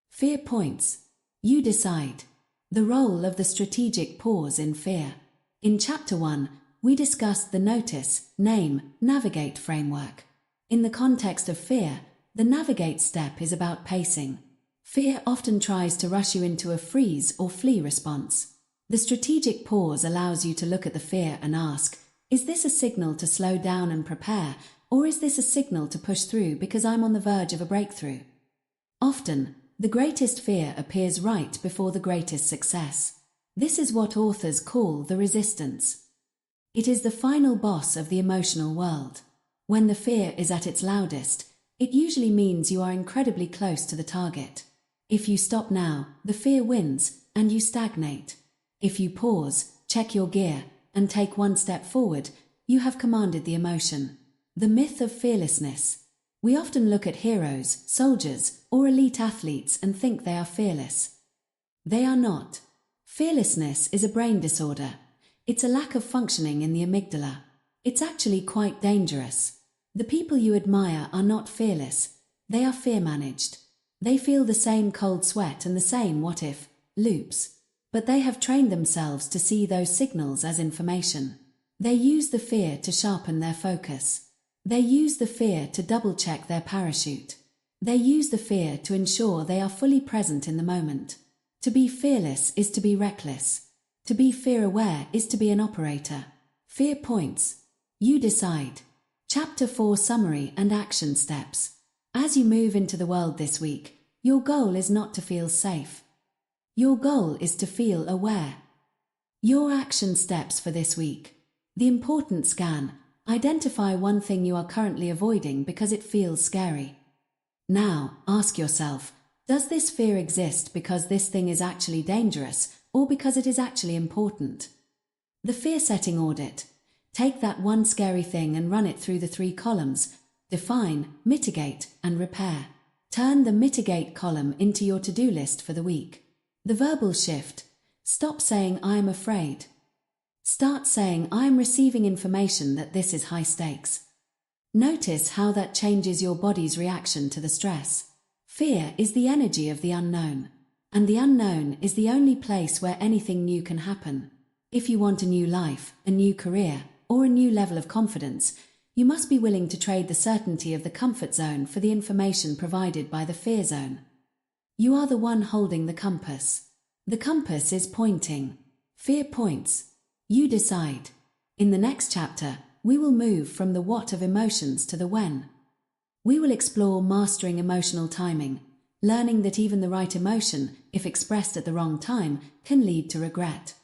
Fear points. You decide. The role of the strategic pause in fear. In Chapter 1, we discussed the notice, name, navigate framework. In the context of fear, the navigate step is about pacing. Fear often tries to rush you into a freeze or flee response. The strategic pause allows you to look at the fear and ask, "Is this a signal to slow down and prepare, or is this a signal to push through because I'm on the verge of a breakthrough?" Often, the greatest fear appears right before the greatest success. This is what authors call the resistance. It is the final boss of the emotional world. When the fear is at its loudest, it usually means you are incredibly close to the target. If you stop now, the fear wins, and you stagnate. If you pause, check your gear, and take one step forward, you have commanded the emotion. The myth of fearlessness. We often look at heroes, soldiers, or elite athletes and think they are fearless. They are not. Fearlessness is a brain disorder. It's a lack of functioning in the amygdala. It's actually quite dangerous. The people you admire are not fearless. They are fear-managed. They feel the same cold sweat and the same what-if loops. But they have trained themselves to see those signals as information. They use the fear to sharpen their focus. They use the fear to double-check their parachute. They use the fear to ensure they are fully present in the moment. To be fearless is to be reckless. To be fear-aware is to be an operator. Fear points. You decide. Chapter 4 Summary and Action Steps. As you move into the world this week, your goal is not to feel safe. Your goal is to feel aware. Your action steps for this week. The important scan. Identify one thing you are currently avoiding because it feels scary. Now, ask yourself, does this fear exist because this thing is actually dangerous or because it is actually important? The fear-setting audit. Take that one scary thing and run it through the 3 columns: define, mitigate, and repair. Turn the mitigate column into your to-do list for the week. The verbal shift. Stop saying "I am afraid." Start saying "I am receiving information that this is high stakes." Notice how that changes your body's reaction to the stress. Fear is the energy of the unknown. And the unknown is the only place where anything new can happen. If you want a new life, a new career, or a new level of confidence, you must be willing to trade the certainty of the comfort zone for the information provided by the fear zone. You are the one holding the compass. The compass is pointing. Fear points. You decide. In the next chapter, we will move from the what of emotions to the when. We will explore mastering emotional timing, learning that even the right emotion, if expressed at the wrong time, can lead to regret.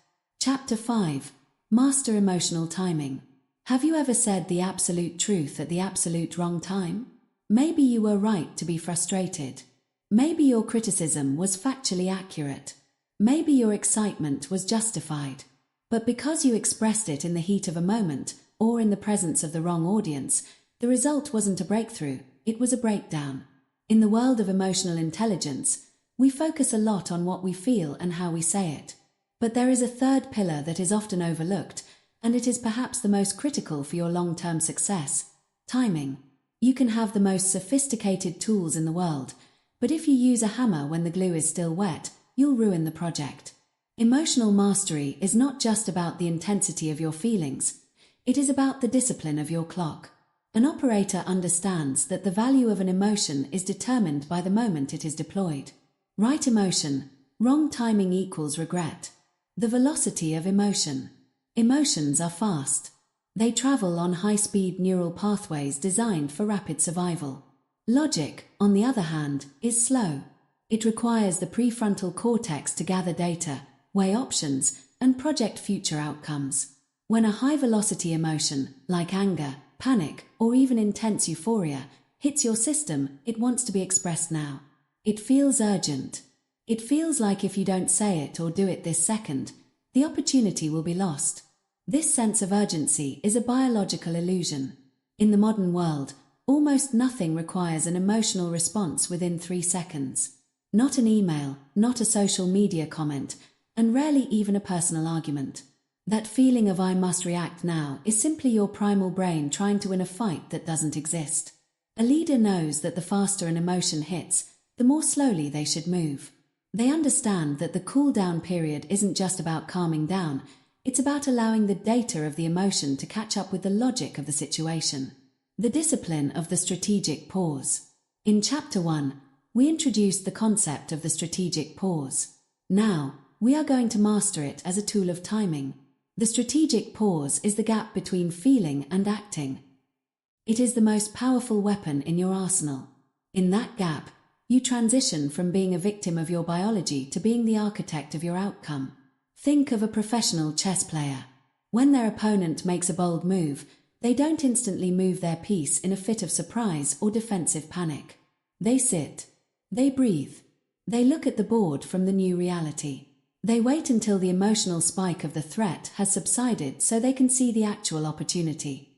Chapter 5. Master Emotional Timing. Have you ever said the absolute truth at the absolute wrong time? Maybe you were right to be frustrated. Maybe your criticism was factually accurate. Maybe your excitement was justified. But because you expressed it in the heat of a moment, or in the presence of the wrong audience, the result wasn't a breakthrough, it was a breakdown. In the world of emotional intelligence, we focus a lot on what we feel and how we say it. But there is a third pillar that is often overlooked, and it is perhaps the most critical for your long-term success: timing. You can have the most sophisticated tools in the world, but if you use a hammer when the glue is still wet, you'll ruin the project. Emotional mastery is not just about the intensity of your feelings, it is about the discipline of your clock. An operator understands that the value of an emotion is determined by the moment it is deployed. Right emotion, wrong timing equals regret. The velocity of emotion. Emotions are fast. They travel on high-speed neural pathways designed for rapid survival. Logic, on the other hand, is slow. It requires the prefrontal cortex to gather data, weigh options, and project future outcomes. When a high-velocity emotion, like anger, panic, or even intense euphoria, hits your system, it wants to be expressed now. It feels urgent. It feels like if you don't say it or do it this second, the opportunity will be lost. This sense of urgency is a biological illusion. In the modern world, almost nothing requires an emotional response within 3 seconds. Not an email, not a social media comment, and rarely even a personal argument. That feeling of "I must react now" is simply your primal brain trying to win a fight that doesn't exist. A leader knows that the faster an emotion hits, the more slowly they should move. They understand that the cool-down period isn't just about calming down, it's about allowing the data of the emotion to catch up with the logic of the situation. The discipline of the strategic pause. In Chapter 1, we introduced the concept of the strategic pause. Now, we are going to master it as a tool of timing. The strategic pause is the gap between feeling and acting. It is the most powerful weapon in your arsenal. In that gap, you transition from being a victim of your biology to being the architect of your outcome. Think of a professional chess player. When their opponent makes a bold move, they don't instantly move their piece in a fit of surprise or defensive panic. They sit. They breathe. They look at the board from the new reality. They wait until the emotional spike of the threat has subsided so they can see the actual opportunity.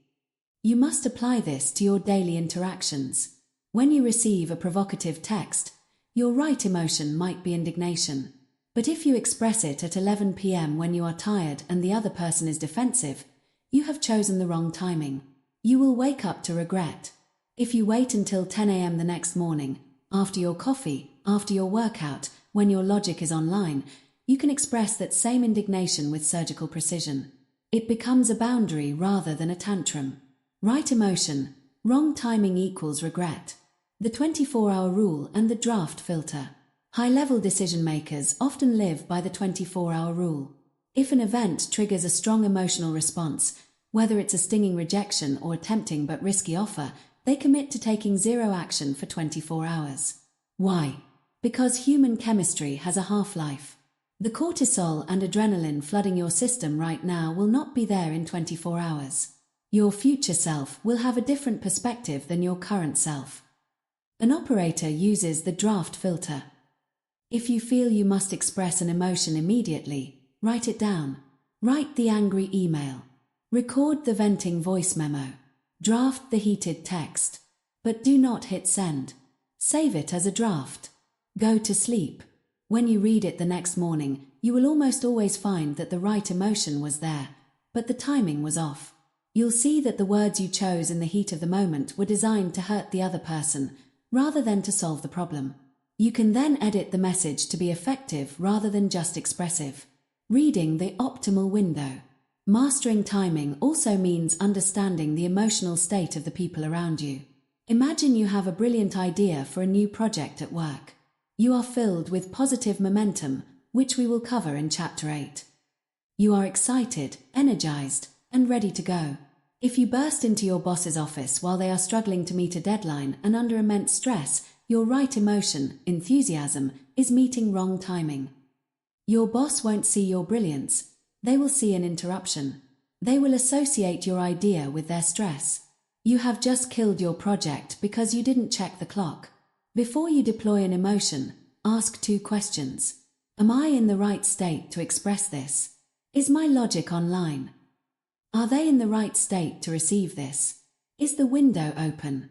You must apply this to your daily interactions. When you receive a provocative text, your right emotion might be indignation. But if you express it at 11 p.m. when you are tired and the other person is defensive, you have chosen the wrong timing. You will wake up to regret. If you wait until 10 a.m. the next morning, after your coffee, after your workout, when your logic is online, you can express that same indignation with surgical precision. It becomes a boundary rather than a tantrum. Right emotion, wrong timing equals regret. The 24-hour rule and the draft filter. High-level decision-makers often live by the 24-hour rule. If an event triggers a strong emotional response, whether it's a stinging rejection or a tempting but risky offer, they commit to taking zero action for 24 hours. Why? Because human chemistry has a half-life. The cortisol and adrenaline flooding your system right now will not be there in 24 hours. Your future self will have a different perspective than your current self. An operator uses the draft filter. If you feel you must express an emotion immediately, write it down. Write the angry email. Record the venting voice memo. Draft the heated text. But do not hit send. Save it as a draft. Go to sleep. When you read it the next morning, you will almost always find that the right emotion was there, but the timing was off. You'll see that the words you chose in the heat of the moment were designed to hurt the other person, rather than to solve the problem. You can then edit the message to be effective rather than just expressive. Reading the optimal window. Mastering timing also means understanding the emotional state of the people around you. Imagine you have a brilliant idea for a new project at work. You are filled with positive momentum, which we will cover in Chapter 8. You are excited, energized, and ready to go. If you burst into your boss's office while they are struggling to meet a deadline and under immense stress, your right emotion, enthusiasm, is meeting wrong timing. Your boss won't see your brilliance, they will see an interruption. They will associate your idea with their stress. You have just killed your project because you didn't check the clock. Before you deploy an emotion, ask 2 questions. Am I in the right state to express this? Is my logic online? Are they in the right state to receive this? Is the window open?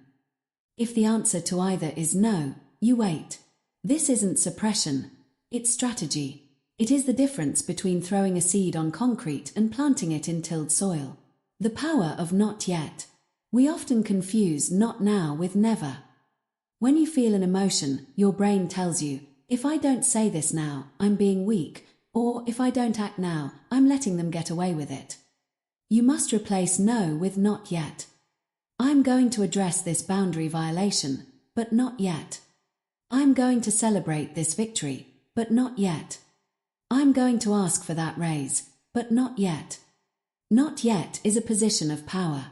If the answer to either is no, you wait. This isn't suppression, it's strategy. It is the difference between throwing a seed on concrete and planting it in tilled soil. The power of not yet. We often confuse not now with never. When you feel an emotion, your brain tells you, if I don't say this now, I'm being weak, or if I don't act now, I'm letting them get away with it. You must replace no with not yet. I'm going to address this boundary violation, but not yet. I'm going to celebrate this victory, but not yet. I'm going to ask for that raise, but not yet. Not yet is a position of power.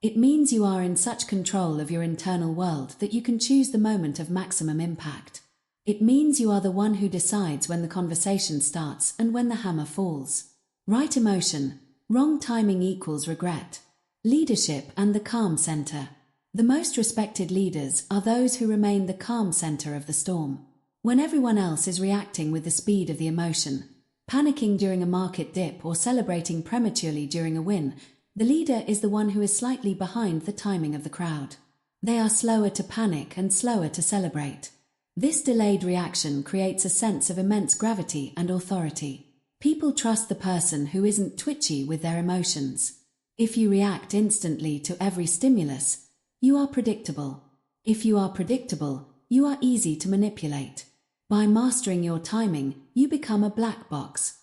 It means you are in such control of your internal world that you can choose the moment of maximum impact. It means you are the one who decides when the conversation starts and when the hammer falls. Right emotion, wrong timing equals regret. Leadership and the calm center. The most respected leaders are those who remain the calm center of the storm. When everyone else is reacting with the speed of the emotion, panicking during a market dip or celebrating prematurely during a win, the leader is the one who is slightly behind the timing of the crowd. They are slower to panic and slower to celebrate. This delayed reaction creates a sense of immense gravity and authority. People trust the person who isn't twitchy with their emotions. If you react instantly to every stimulus, you are predictable. If you are predictable, you are easy to manipulate. By mastering your timing, you become a black box.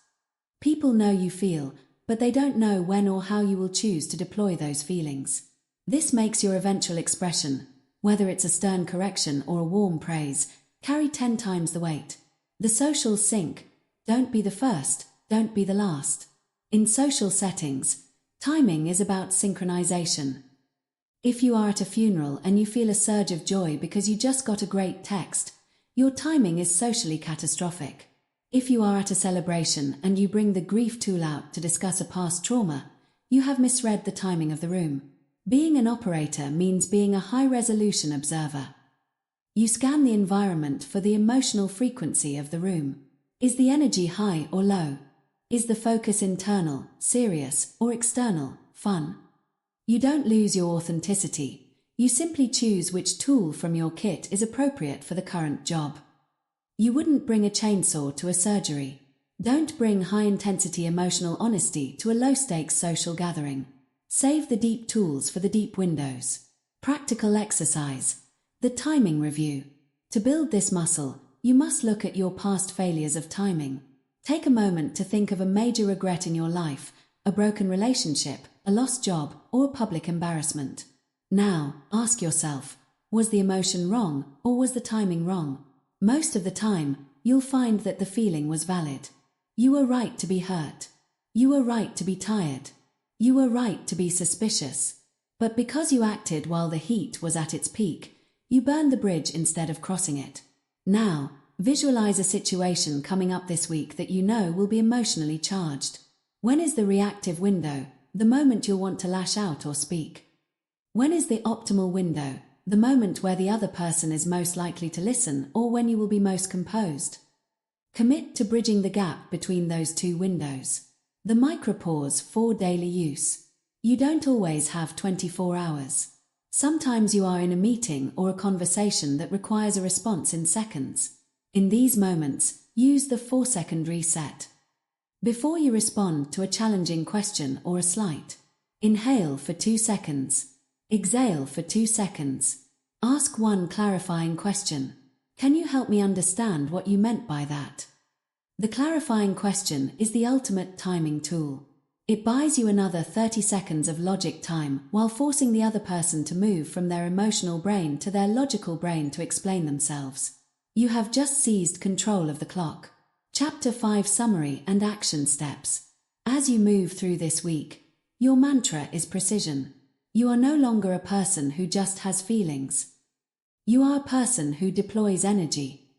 People know you feel, but they don't know when or how you will choose to deploy those feelings. This makes your eventual expression, whether it's a stern correction or a warm praise, carry 10 times the weight. The social sync. Don't be the first, don't be the last. In social settings, timing is about synchronization. If you are at a funeral and you feel a surge of joy because you just got a great text, your timing is socially catastrophic. If you are at a celebration and you bring the grief tool out to discuss a past trauma, you have misread the timing of the room. Being an operator means being a high-resolution observer. You scan the environment for the emotional frequency of the room. Is the energy high or low? Is the focus internal, serious, or external, fun? You don't lose your authenticity. You simply choose which tool from your kit is appropriate for the current job. You wouldn't bring a chainsaw to a surgery. Don't bring high-intensity emotional honesty to a low-stakes social gathering. Save the deep tools for the deep windows. Practical exercise. The timing review. To build this muscle, you must look at your past failures of timing. Take a moment to think of a major regret in your life, a broken relationship, a lost job, or a public embarrassment. Now, ask yourself, was the emotion wrong or was the timing wrong? Most of the time, you'll find that the feeling was valid. You were right to be hurt. You were right to be tired. You were right to be suspicious. But because you acted while the heat was at its peak, you burned the bridge instead of crossing it. Now, visualize a situation coming up this week that you know will be emotionally charged. When is the reactive window, the moment you'll want to lash out or speak? When is the optimal window, the moment where the other person is most likely to listen or when you will be most composed? Commit to bridging the gap between those 2 windows. The micropause for daily use. You don't always have 24 hours. Sometimes you are in a meeting or a conversation that requires a response in seconds. In these moments, use the 4-second reset. Before you respond to a challenging question or a slight, inhale for 2 seconds. Exhale for 2 seconds. Ask one clarifying question. Can you help me understand what you meant by that? The clarifying question is the ultimate timing tool. It buys you another 30 seconds of logic time while forcing the other person to move from their emotional brain to their logical brain to explain themselves. You have just seized control of the clock. Chapter 5 Summary and Action Steps. As you move through this week, your mantra is precision. You are no longer a person who just has feelings. You are a person who deploys energy.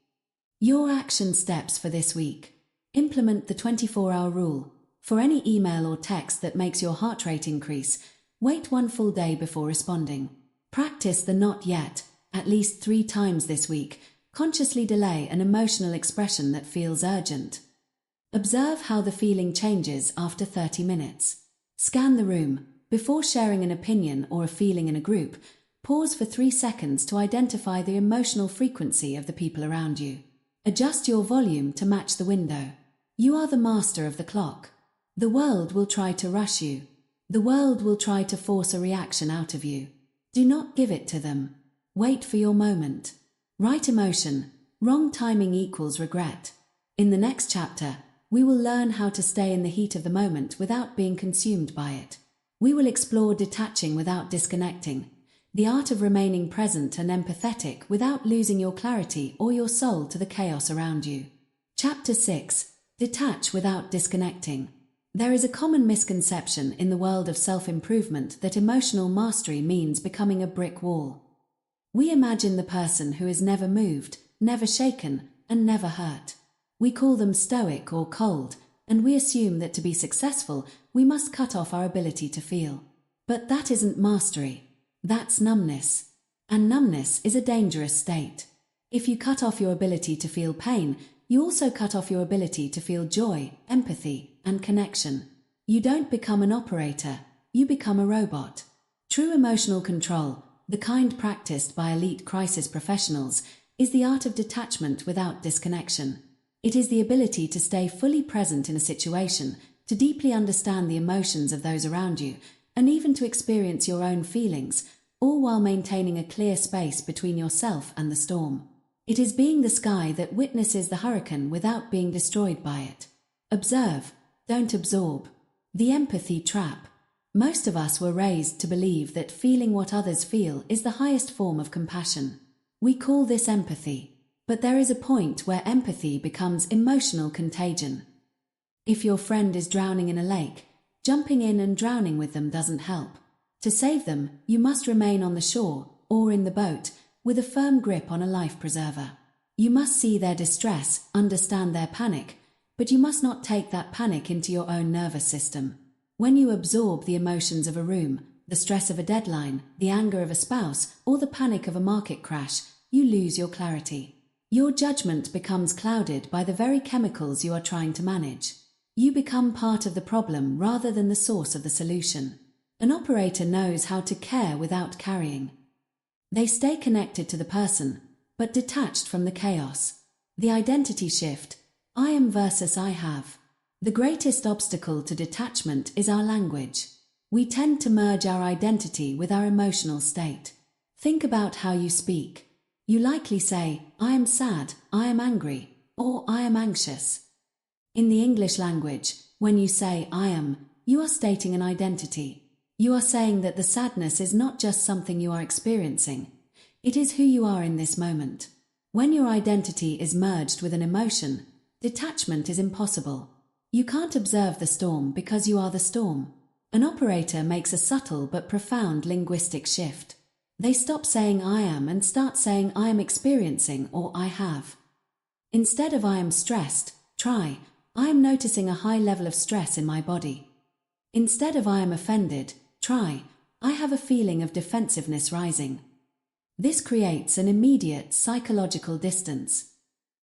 Your action steps for this week. Implement the 24-hour rule. For any email or text that makes your heart rate increase, wait 1 full day before responding. Practice the not yet, at least 3 times this week. Consciously delay an emotional expression that feels urgent. Observe how the feeling changes after 30 minutes. Scan the room. Before sharing an opinion or a feeling in a group, pause for 3 seconds to identify the emotional frequency of the people around you. Adjust your volume to match the window. You are the master of the clock. The world will try to rush you. The world will try to force a reaction out of you. Do not give it to them. Wait for your moment. Right emotion, wrong timing equals regret. In the next chapter, we will learn how to stay in the heat of the moment without being consumed by it. We will explore detaching without disconnecting, the art of remaining present and empathetic without losing your clarity or your soul to the chaos around you. Chapter 6. Detach without disconnecting. There is a common misconception in the world of self-improvement that emotional mastery means becoming a brick wall. We imagine the person who is never moved, never shaken, and never hurt. We call them stoic or cold, and we assume that to be successful, we must cut off our ability to feel. But that isn't mastery. That's numbness. And numbness is a dangerous state. If you cut off your ability to feel pain, you also cut off your ability to feel joy, empathy, and connection. You don't become an operator, you become a robot. True emotional control, the kind practiced by elite crisis professionals, is the art of detachment without disconnection. It is the ability to stay fully present in a situation, to deeply understand the emotions of those around you, and even to experience your own feelings, all while maintaining a clear space between yourself and the storm. It is being the sky that witnesses the hurricane without being destroyed by it. Observe, don't absorb. The empathy trap. Most of us were raised to believe that feeling what others feel is the highest form of compassion. We call this empathy. But there is a point where empathy becomes emotional contagion. If your friend is drowning in a lake, jumping in and drowning with them doesn't help. To save them, you must remain on the shore, or in the boat, with a firm grip on a life preserver. You must see their distress, understand their panic, but you must not take that panic into your own nervous system. When you absorb the emotions of a room, the stress of a deadline, the anger of a spouse, or the panic of a market crash, you lose your clarity. Your judgment becomes clouded by the very chemicals you are trying to manage. You become part of the problem rather than the source of the solution. An operator knows how to care without carrying. They stay connected to the person, but detached from the chaos. The identity shift, I am versus I have. The greatest obstacle to detachment is our language. We tend to merge our identity with our emotional state. Think about how you speak. You likely say, I am sad, I am angry, or I am anxious. In the English language, when you say I am, you are stating an identity. You are saying that the sadness is not just something you are experiencing. It is who you are in this moment. When your identity is merged with an emotion, detachment is impossible. You can't observe the storm because you are the storm. An operator makes a subtle but profound linguistic shift. They stop saying I am and start saying I am experiencing or I have. Instead of I am stressed, try, I am noticing a high level of stress in my body. Instead of I am offended, try, I have a feeling of defensiveness rising. This creates an immediate psychological distance.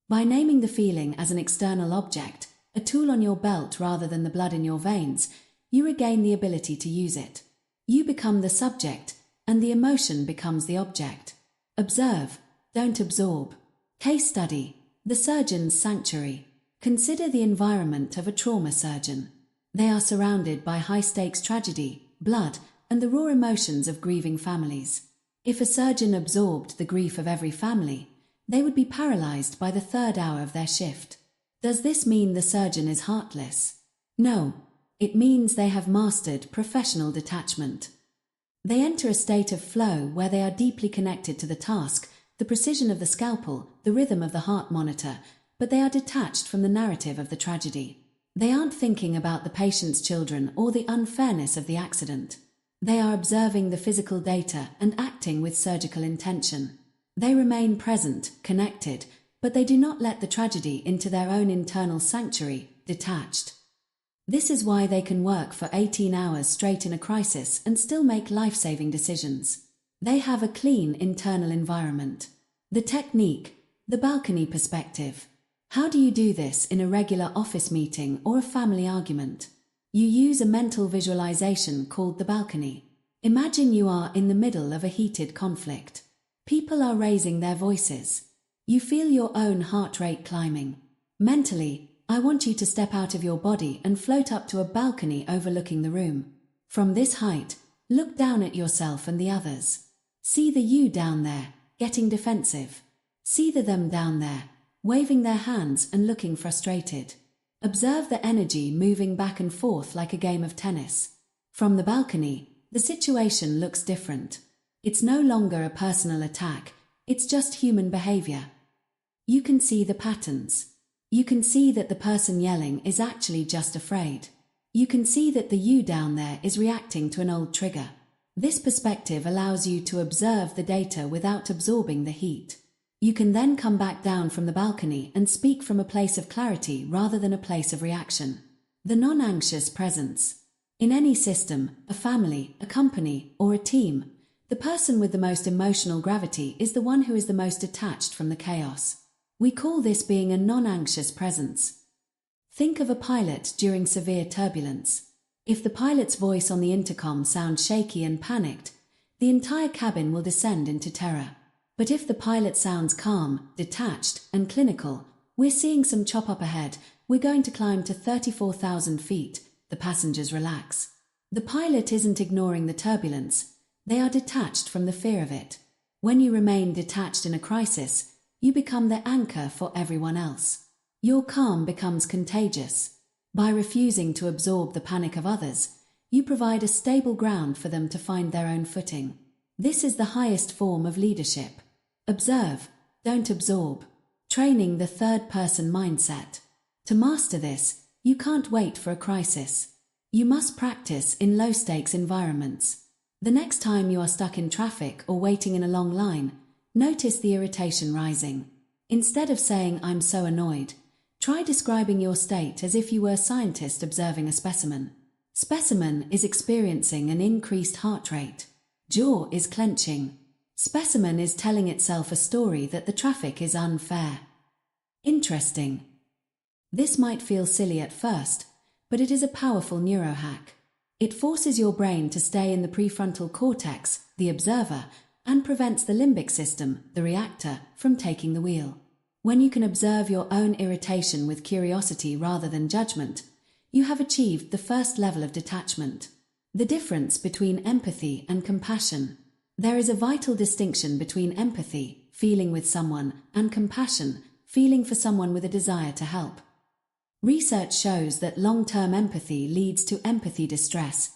By naming the feeling as an external object, a tool on your belt rather than the blood in your veins, you regain the ability to use it. You become the subject, and the emotion becomes the object. Observe, don't absorb. Case study, the surgeon's sanctuary. Consider the environment of a trauma surgeon. They are surrounded by high-stakes tragedy, blood, and the raw emotions of grieving families. If a surgeon absorbed the grief of every family, they would be paralyzed by the 3rd hour of their shift. Does this mean the surgeon is heartless? No, it means they have mastered professional detachment. They enter a state of flow where they are deeply connected to the task, the precision of the scalpel, the rhythm of the heart monitor, but they are detached from the narrative of the tragedy. They aren't thinking about the patient's children or the unfairness of the accident. They are observing the physical data and acting with surgical intention. They remain present, connected, but they do not let the tragedy into their own internal sanctuary, detached. This is why they can work for 18 hours straight in a crisis and still make life-saving decisions. They have a clean internal environment. The technique, the balcony perspective. How do you do this in a regular office meeting or a family argument? You use a mental visualization called the balcony. Imagine you are in the middle of a heated conflict. People are raising their voices. You feel your own heart rate climbing. Mentally, I want you to step out of your body and float up to a balcony overlooking the room. From this height, look down at yourself and the others. See the you down there, getting defensive. See the them down there, waving their hands and looking frustrated. Observe the energy moving back and forth like a game of tennis. From the balcony, the situation looks different. It's no longer a personal attack, it's just human behavior. You can see the patterns. You can see that the person yelling is actually just afraid. You can see that the you down there is reacting to an old trigger. This perspective allows you to observe the data without absorbing the heat. You can then come back down from the balcony and speak from a place of clarity rather than a place of reaction. The non-anxious presence. In any system, a family, a company, or a team, the person with the most emotional gravity is the one who is the most detached from the chaos. We call this being a non-anxious presence. Think of a pilot during severe turbulence. If the pilot's voice on the intercom sounds shaky and panicked, the entire cabin will descend into terror. But if the pilot sounds calm, detached, and clinical, we're seeing some chop up ahead, we're going to climb to 34,000 feet, the passengers relax. The pilot isn't ignoring the turbulence, they are detached from the fear of it. When you remain detached in a crisis, you become the anchor for everyone else. Your calm becomes contagious. By refusing to absorb the panic of others, you provide a stable ground for them to find their own footing. This is the highest form of leadership. Observe, don't absorb. Training the third-person mindset. To master this, you can't wait for a crisis. You must practice in low-stakes environments. The next time you are stuck in traffic or waiting in a long line, notice the irritation rising. Instead of saying, "I'm so annoyed," try describing your state as if you were a scientist observing a specimen. Specimen is experiencing an increased heart rate. Jaw is clenching. Specimen is telling itself a story that the traffic is unfair. Interesting. This might feel silly at first, but it is a powerful neurohack. It forces your brain to stay in the prefrontal cortex, the observer, and prevents the limbic system, the reactor, from taking the wheel. When you can observe your own irritation with curiosity rather than judgment, you have achieved the first level of detachment. The difference between empathy and compassion. There is a vital distinction between empathy, feeling with someone, and compassion, feeling for someone with a desire to help. Research shows that long-term empathy leads to empathy distress.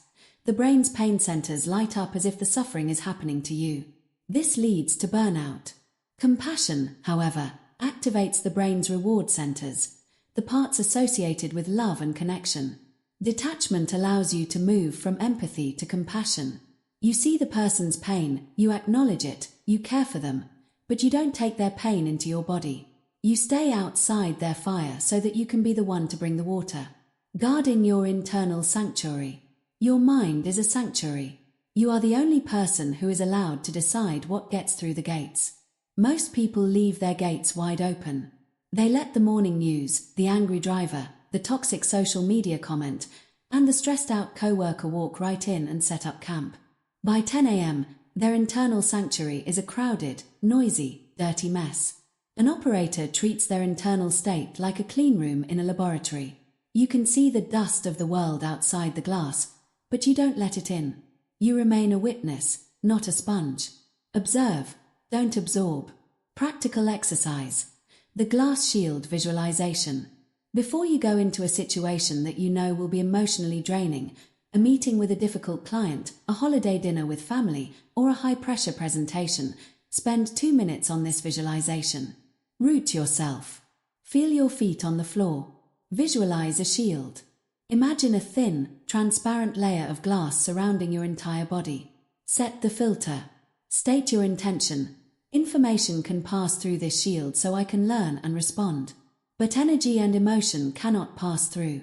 The brain's pain centers light up as if the suffering is happening to you. This leads to burnout. Compassion, however, activates the brain's reward centers, the parts associated with love and connection. Detachment allows you to move from empathy to compassion. You see the person's pain, you acknowledge it, you care for them, but you don't take their pain into your body. You stay outside their fire so that you can be the one to bring the water. Guarding your internal sanctuary. Your mind is a sanctuary. You are the only person who is allowed to decide what gets through the gates. Most people leave their gates wide open. They let the morning news, the angry driver, the toxic social media comment, and the stressed-out coworker walk right in and set up camp. By 10 a.m., their internal sanctuary is a crowded, noisy, dirty mess. An operator treats their internal state like a clean room in a laboratory. You can see the dust of the world outside the glass, but you don't let it in. You remain a witness, not a sponge. Observe, don't absorb. Practical exercise. The glass shield visualization. Before you go into a situation that you know will be emotionally draining, a meeting with a difficult client, a holiday dinner with family, or a high-pressure presentation, spend 2 minutes on this visualization. Root yourself. Feel your feet on the floor. Visualize a shield. Imagine a thin, transparent layer of glass surrounding your entire body. Set the filter. State your intention. Information can pass through this shield so I can learn and respond. But energy and emotion cannot pass through.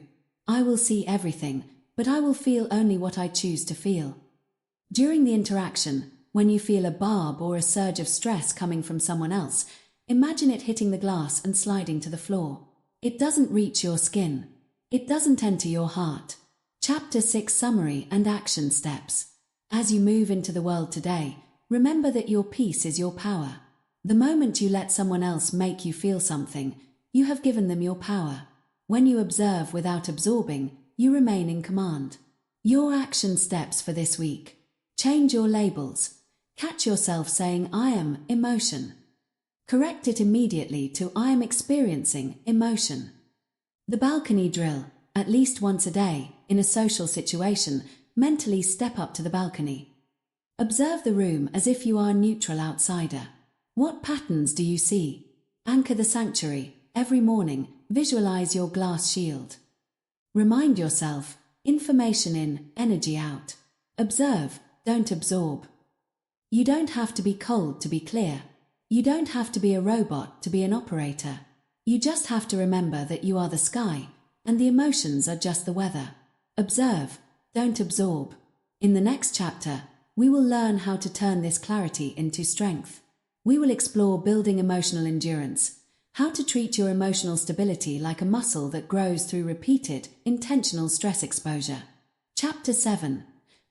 I will see everything, but I will feel only what I choose to feel. During the interaction, when you feel a barb or a surge of stress coming from someone else, imagine it hitting the glass and sliding to the floor. It doesn't reach your skin. It doesn't enter your heart. Chapter 6 Summary and Action Steps. As you move into the world today, remember that your peace is your power. The moment you let someone else make you feel something, you have given them your power. When you observe without absorbing, you remain in command. Your action steps for this week. Change your labels. Catch yourself saying, I am emotion. Correct it immediately to I am experiencing emotion. The balcony drill. At least once a day, in a social situation, mentally step up to the balcony. Observe the room as if you are a neutral outsider. What patterns do you see? Anchor the sanctuary. Every morning, visualize your glass shield. Remind yourself, information in, energy out. Observe, don't absorb. You don't have to be cold to be clear. You don't have to be a robot to be an operator. You just have to remember that you are the sky, and the emotions are just the weather. Observe, don't absorb. In the next chapter, we will learn how to turn this clarity into strength. We will explore building emotional endurance, how to treat your emotional stability like a muscle that grows through repeated, intentional stress exposure. Chapter 7.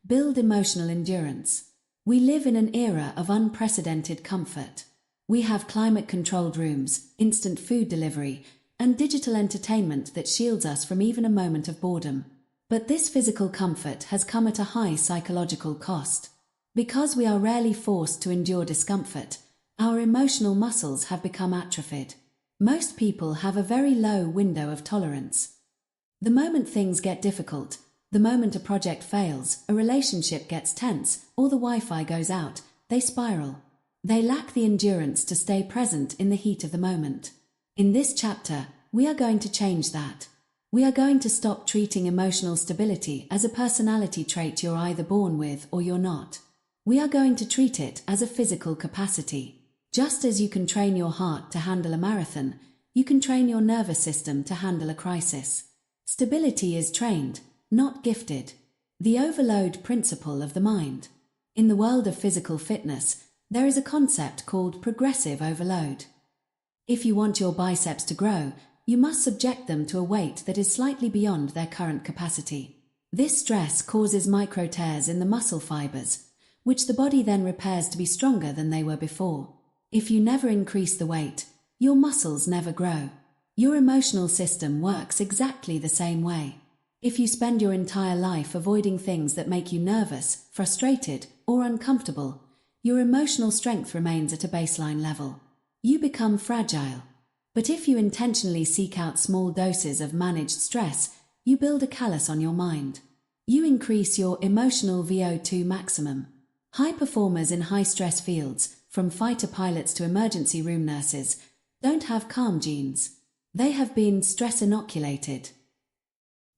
Build emotional endurance. We live in an era of unprecedented comfort. We have climate-controlled rooms, instant food delivery, and digital entertainment that shields us from even a moment of boredom. But this physical comfort has come at a high psychological cost. Because we are rarely forced to endure discomfort, our emotional muscles have become atrophied. Most people have a very low window of tolerance. The moment things get difficult, the moment a project fails, a relationship gets tense, or the Wi-Fi goes out, they spiral. They lack the endurance to stay present in the heat of the moment. In this chapter, we are going to change that. We are going to stop treating emotional stability as a personality trait you're either born with or you're not. We are going to treat it as a physical capacity. Just as you can train your heart to handle a marathon, you can train your nervous system to handle a crisis. Stability is trained, not gifted. The overload principle of the mind. In the world of physical fitness, there is a concept called progressive overload. If you want your biceps to grow, you must subject them to a weight that is slightly beyond their current capacity. This stress causes micro tears in the muscle fibers, which the body then repairs to be stronger than they were before. If you never increase the weight, your muscles never grow. Your emotional system works exactly the same way. If you spend your entire life avoiding things that make you nervous, frustrated, or uncomfortable, your emotional strength remains at a baseline level. You become fragile. But if you intentionally seek out small doses of managed stress, you build a callus on your mind. You increase your emotional VO2 maximum. High performers in high-stress fields, from fighter pilots to emergency room nurses, don't have calm genes. They have been stress-inoculated.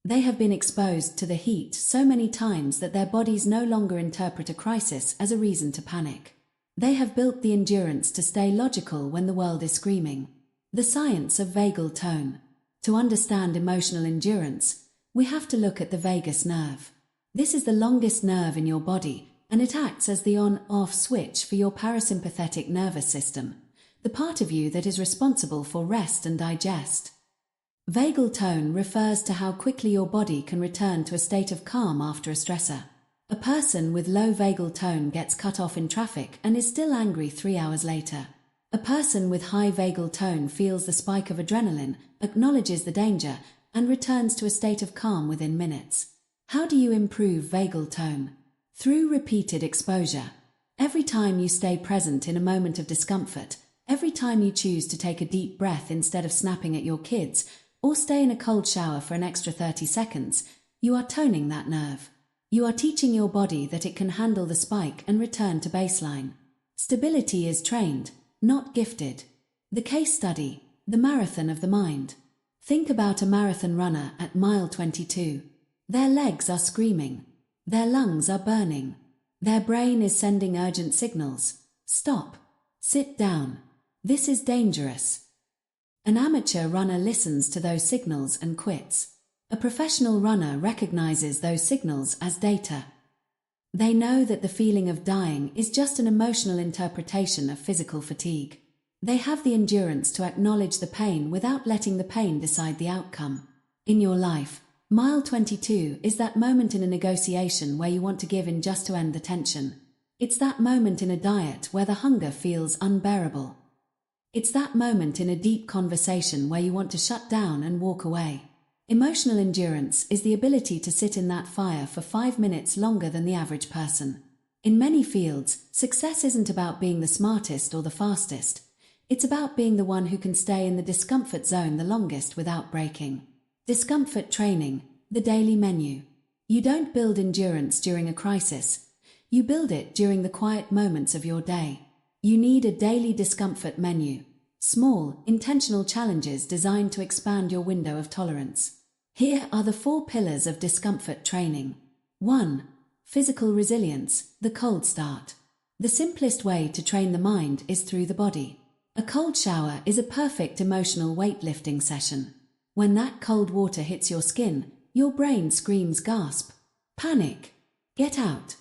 They have been exposed to the heat so many times that their bodies no longer interpret a crisis as a reason to panic. They have built the endurance to stay logical when the world is screaming. The science of vagal tone. To understand emotional endurance, we have to look at the vagus nerve. This is the longest nerve in your body, and it acts as the on-off switch for your parasympathetic nervous system, the part of you that is responsible for rest and digest. Vagal tone refers to how quickly your body can return to a state of calm after a stressor. A person with low vagal tone gets cut off in traffic and is still angry 3 hours later. A person with high vagal tone feels the spike of adrenaline, acknowledges the danger, and returns to a state of calm within minutes. How do you improve vagal tone? Through repeated exposure. Every time you stay present in a moment of discomfort, every time you choose to take a deep breath instead of snapping at your kids, or stay in a cold shower for an extra 30 seconds, you are toning that nerve. You are teaching your body that it can handle the spike and return to baseline. Stability is trained, not gifted. The case study, the marathon of the mind. Think about a marathon runner at mile 22. Their legs are screaming. Their lungs are burning. Their brain is sending urgent signals. Stop. Sit down. This is dangerous. An amateur runner listens to those signals and quits. A professional runner recognizes those signals as data. They know that the feeling of dying is just an emotional interpretation of physical fatigue. They have the endurance to acknowledge the pain without letting the pain decide the outcome. In your life, mile 22 is that moment in a negotiation where you want to give in just to end the tension. It's that moment in a diet where the hunger feels unbearable. It's that moment in a deep conversation where you want to shut down and walk away. Emotional endurance is the ability to sit in that fire for 5 minutes longer than the average person. In many fields, success isn't about being the smartest or the fastest. It's about being the one who can stay in the discomfort zone the longest without breaking. Discomfort training, the daily menu. You don't build endurance during a crisis. You build it during the quiet moments of your day. You need a daily discomfort menu. Small, intentional challenges designed to expand your window of tolerance. Here are the 4 pillars of discomfort training. 1. Physical resilience, the cold start. The simplest way to train the mind is through the body. A cold shower is a perfect emotional weightlifting session. When that cold water hits your skin, your brain screams gasp, panic, get out.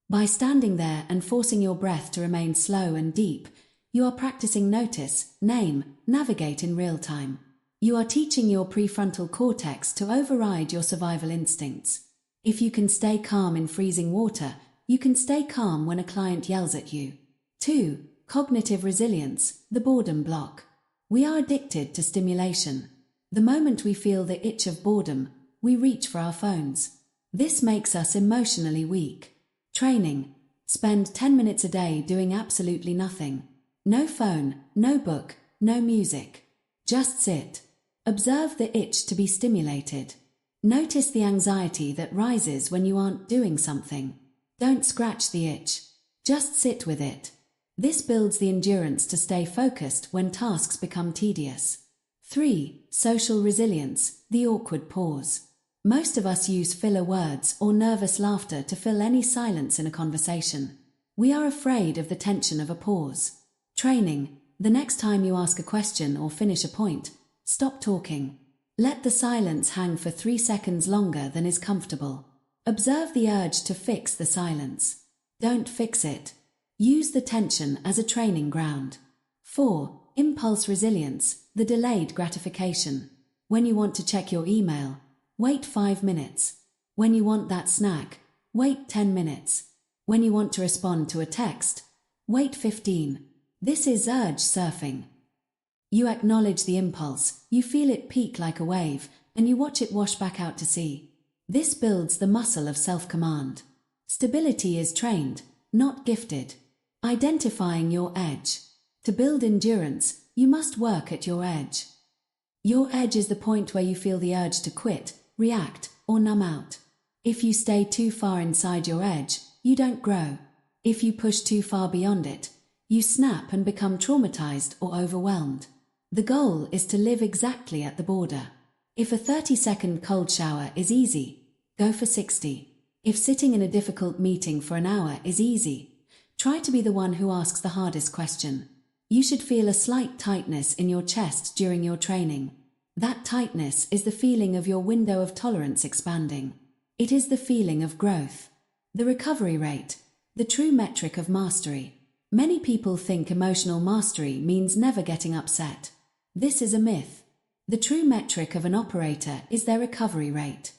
By standing there and forcing your breath to remain slow and deep, you are practicing notice, name, navigate in real time. You are teaching your prefrontal cortex to override your survival instincts. If you can stay calm in freezing water, you can stay calm when a client yells at you. 2. Cognitive resilience, the boredom block. We are addicted to stimulation. The moment we feel the itch of boredom, we reach for our phones. This makes us emotionally weak. Training. Spend 10 minutes a day doing absolutely nothing. No phone, no book, no music. Just sit. Observe the itch to be stimulated. Notice the anxiety that rises when you aren't doing something. Don't scratch the itch. Just sit with it. This builds the endurance to stay focused when tasks become tedious. 3. Social resilience, the awkward pause. Most of us use filler words or nervous laughter to fill any silence in a conversation. We are afraid of the tension of a pause. Training. The next time you ask a question or finish a point, stop talking. Let the silence hang for 3 seconds longer than is comfortable. Observe the urge to fix the silence. Don't fix it. Use the tension as a training ground. 4. Impulse resilience, the delayed gratification. When you want to check your email, wait 5 minutes. When you want that snack, wait 10 minutes. When you want to respond to a text, wait 15. This is urge surfing. You acknowledge the impulse, you feel it peak like a wave, and you watch it wash back out to sea. This builds the muscle of self-command. Stability is trained, not gifted. Identifying your edge. To build endurance, you must work at your edge. Your edge is the point where you feel the urge to quit, react, or numb out. If you stay too far inside your edge, you don't grow. If you push too far beyond it, you snap and become traumatized or overwhelmed. The goal is to live exactly at the border. If a 30-second cold shower is easy, go for 60. If sitting in a difficult meeting for an hour is easy, try to be the one who asks the hardest question. You should feel a slight tightness in your chest during your training. That tightness is the feeling of your window of tolerance expanding. It is the feeling of growth. The recovery rate, the true metric of mastery. Many people think emotional mastery means never getting upset. This is a myth. The true metric of an operator is their recovery rate.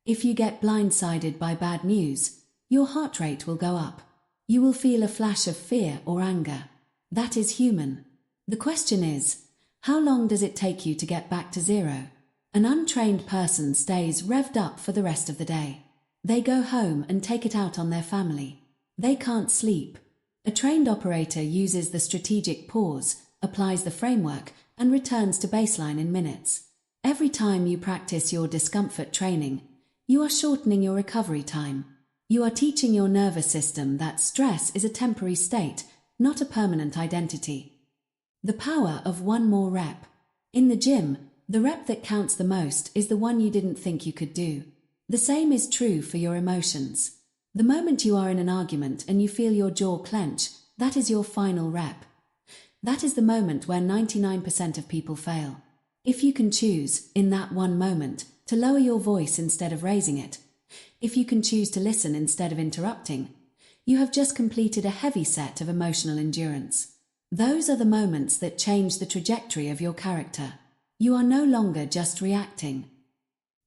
If you get blindsided by bad news, your heart rate will go up. You will feel a flash of fear or anger. That is human. The question is, how long does it take you to get back to zero? An untrained person stays revved up for the rest of the day. They go home and take it out on their family. They can't sleep. A trained operator uses the strategic pause, applies the framework, and returns to baseline in minutes. Every time you practice your discomfort training, you are shortening your recovery time. You are teaching your nervous system that stress is a temporary state, not a permanent identity. The power of one more rep. In the gym, The rep that counts the most is the one you didn't think you could do. The same is true for your emotions. The moment you are in an argument and you feel your jaw clench, that is your final rep. That is the moment where 99% of people fail. If you can choose, in that one moment, to lower your voice instead of raising it, if you can choose to listen instead of interrupting, you have just completed a heavy set of emotional endurance. Those are the moments that change the trajectory of your character. You are no longer just reacting.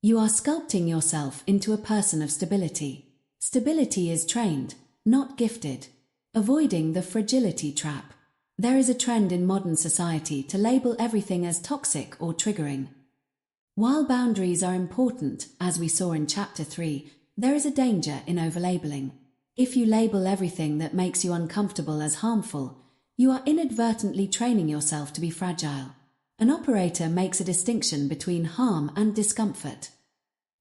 You are sculpting yourself into a person of stability. Stability is trained, not gifted. Avoiding the fragility trap. There is a trend in modern society to label everything as toxic or triggering. While boundaries are important, as we saw in Chapter 3, there is a danger in overlabeling. If you label everything that makes you uncomfortable as harmful, you are inadvertently training yourself to be fragile. An operator makes a distinction between harm and discomfort.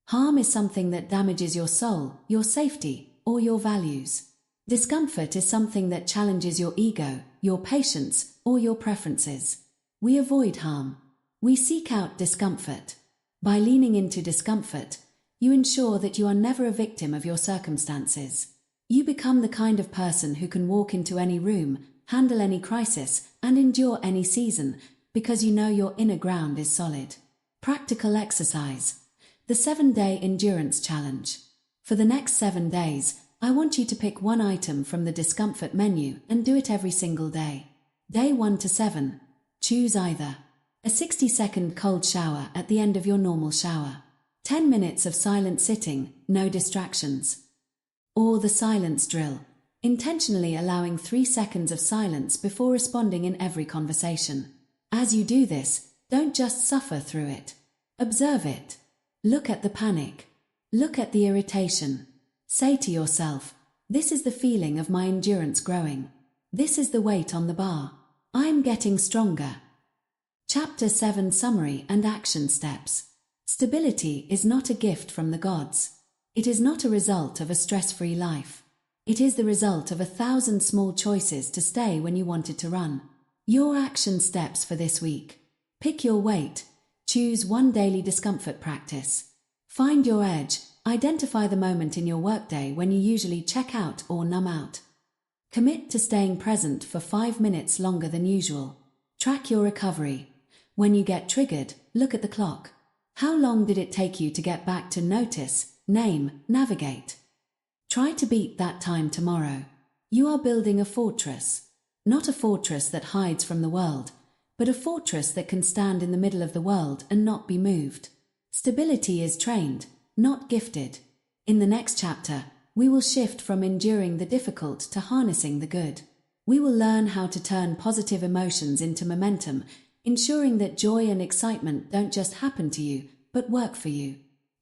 Harm is something that damages your soul, your safety, or your values. Discomfort is something that challenges your ego, your patience, or your preferences. We avoid harm. We seek out discomfort. By leaning into discomfort, you ensure that you are never a victim of your circumstances. You become the kind of person who can walk into any room, handle any crisis, and endure any season, because you know your inner ground is solid. Practical exercise. The 7-day endurance challenge. For the next 7 days, I want you to pick one item from the discomfort menu and do it every single day. Day 1 to 7. Choose either. A 60-second cold shower at the end of your normal shower. 10 minutes of silent sitting, no distractions. Or the silence drill. Intentionally allowing 3 seconds of silence before responding in every conversation. As you do this, don't just suffer through it. Observe it. Look at the panic. Look at the irritation. Say to yourself, this is the feeling of my endurance growing. This is the weight on the bar. I'm getting stronger. Chapter 7 Summary and Action Steps. Stability is not a gift from the gods. It is not a result of a stress-free life. It is the result of 1,000 small choices to stay when you wanted to run. Your action steps for this week. Pick your weight. Choose one daily discomfort practice. Find your edge. Identify the moment in your workday when you usually check out or numb out. Commit to staying present for 5 minutes longer than usual. Track your recovery. When you get triggered, look at the clock. How long did it take you to get back to notice, name, navigate? Try to beat that time tomorrow. You are building a fortress. Not a fortress that hides from the world, but a fortress that can stand in the middle of the world and not be moved. Stability is trained, not gifted. In the next chapter, we will shift from enduring the difficult to harnessing the good. We will learn how to turn positive emotions into momentum, ensuring that joy and excitement don't just happen to you, but work for you.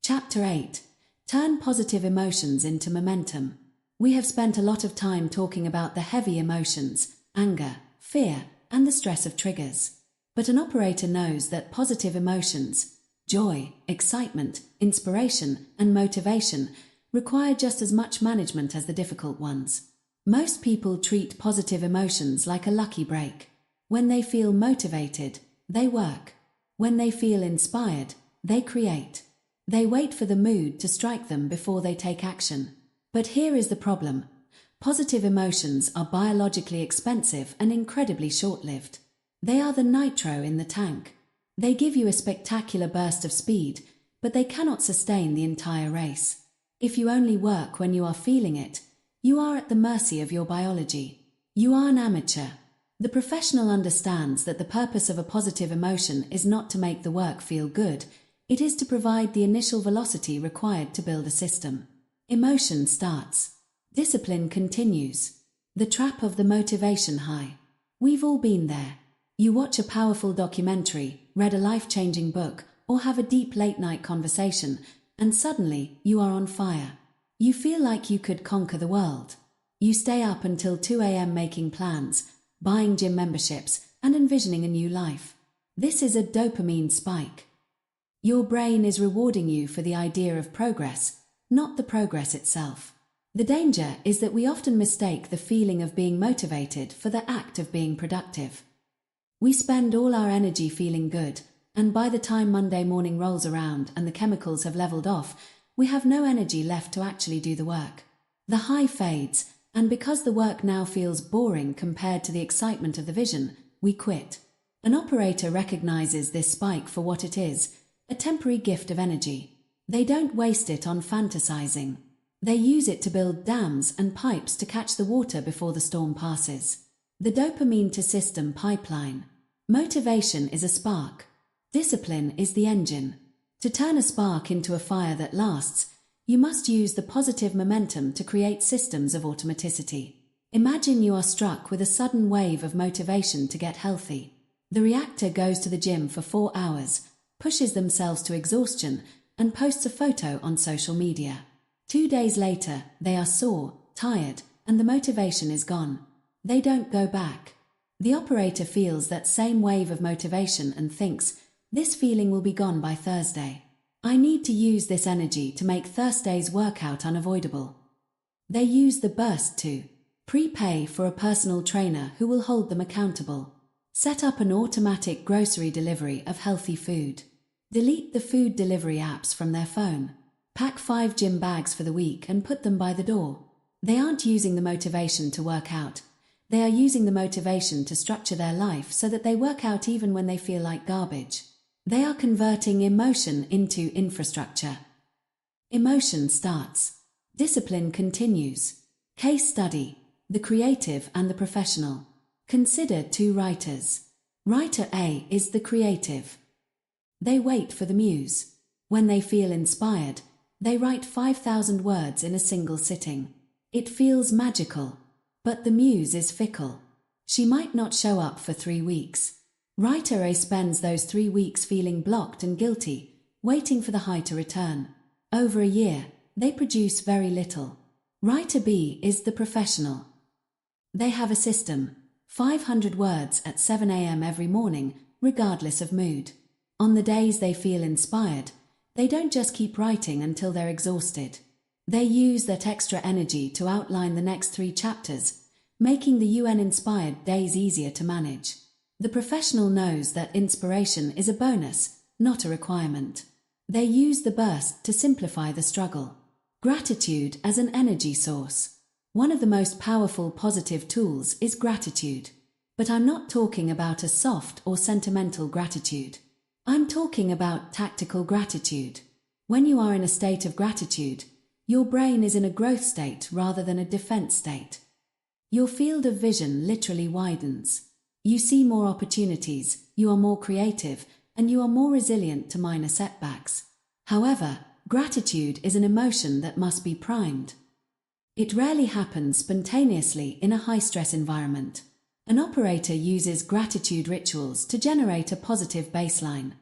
Chapter 8. Turn positive emotions into momentum. We have spent a lot of time talking about the heavy emotions, anger, fear, and the stress of triggers. But an operator knows that positive emotions, joy, excitement, inspiration, and motivation, require just as much management as the difficult ones. Most people treat positive emotions like a lucky break. When they feel motivated, they work. When they feel inspired, they create. They wait for the mood to strike them before they take action. But here is the problem. Positive emotions are biologically expensive and incredibly short-lived. They are the nitro in the tank. They give you a spectacular burst of speed, but they cannot sustain the entire race. If you only work when you are feeling it, you are at the mercy of your biology. You are an amateur. The professional understands that the purpose of a positive emotion is not to make the work feel good, it is to provide the initial velocity required to build a system. Emotion starts. Discipline continues. The trap of the motivation high. We've all been there. You watch a powerful documentary, read a life-changing book, or have a deep late-night conversation, and suddenly you are on fire. You feel like you could conquer the world. You stay up until 2 a.m. making plans, buying gym memberships, and envisioning a new life. This is a dopamine spike. Your brain is rewarding you for the idea of progress, not the progress itself. The danger is that we often mistake the feeling of being motivated for the act of being productive. We spend all our energy feeling good, And by the time Monday morning rolls around and the chemicals have leveled off, we have no energy left to actually do the work. The high fades, and because the work now feels boring compared to the excitement of the vision, we quit. An operator recognizes this spike for what it is, a temporary gift of energy. They don't waste it on fantasizing. They use it to build dams and pipes to catch the water before the storm passes. The dopamine to system pipeline. Motivation is a spark. Discipline is the engine. To turn a spark into a fire that lasts, you must use the positive momentum to create systems of automaticity. Imagine you are struck with a sudden wave of motivation to get healthy. The reactor goes to the gym for 4 hours, pushes themselves to exhaustion, and posts a photo on social media. 2 days later, they are sore, tired, and the motivation is gone. They don't go back. The operator feels that same wave of motivation and thinks, this feeling will be gone by Thursday. I need to use this energy to make Thursday's workout unavoidable. They use the burst to prepay for a personal trainer who will hold them accountable. Set up an automatic grocery delivery of healthy food. Delete the food delivery apps from their phone. Pack 5 gym bags for the week and put them by the door. They aren't using the motivation to work out. They are using the motivation to structure their life so that they work out even when they feel like garbage. They are converting emotion into infrastructure. Emotion starts. Discipline continues. Case study: the creative and the professional. Consider 2 writers. Writer A is the creative. They wait for the muse. When they feel inspired, they write 5,000 words in a single sitting. It feels magical. But the muse is fickle. She might not show up for 3 weeks. Writer A spends those 3 weeks feeling blocked and guilty, waiting for the high to return. Over a year, they produce very little. Writer B is the professional. They have a system, 500 words at 7 a.m. every morning, regardless of mood. On the days they feel inspired, they don't just keep writing until they're exhausted. They use that extra energy to outline the next 3 chapters, making the UN-inspired days easier to manage. The professional knows that inspiration is a bonus, not a requirement. They use the burst to simplify the struggle. Gratitude as an energy source. One of the most powerful positive tools is gratitude. But I'm not talking about a soft or sentimental gratitude. I'm talking about tactical gratitude. When you are in a state of gratitude, your brain is in a growth state rather than a defense state. Your field of vision literally widens. You see more opportunities, you are more creative, and you are more resilient to minor setbacks. However, gratitude is an emotion that must be primed. It rarely happens spontaneously in a high-stress environment. An operator uses gratitude rituals to generate a positive baseline.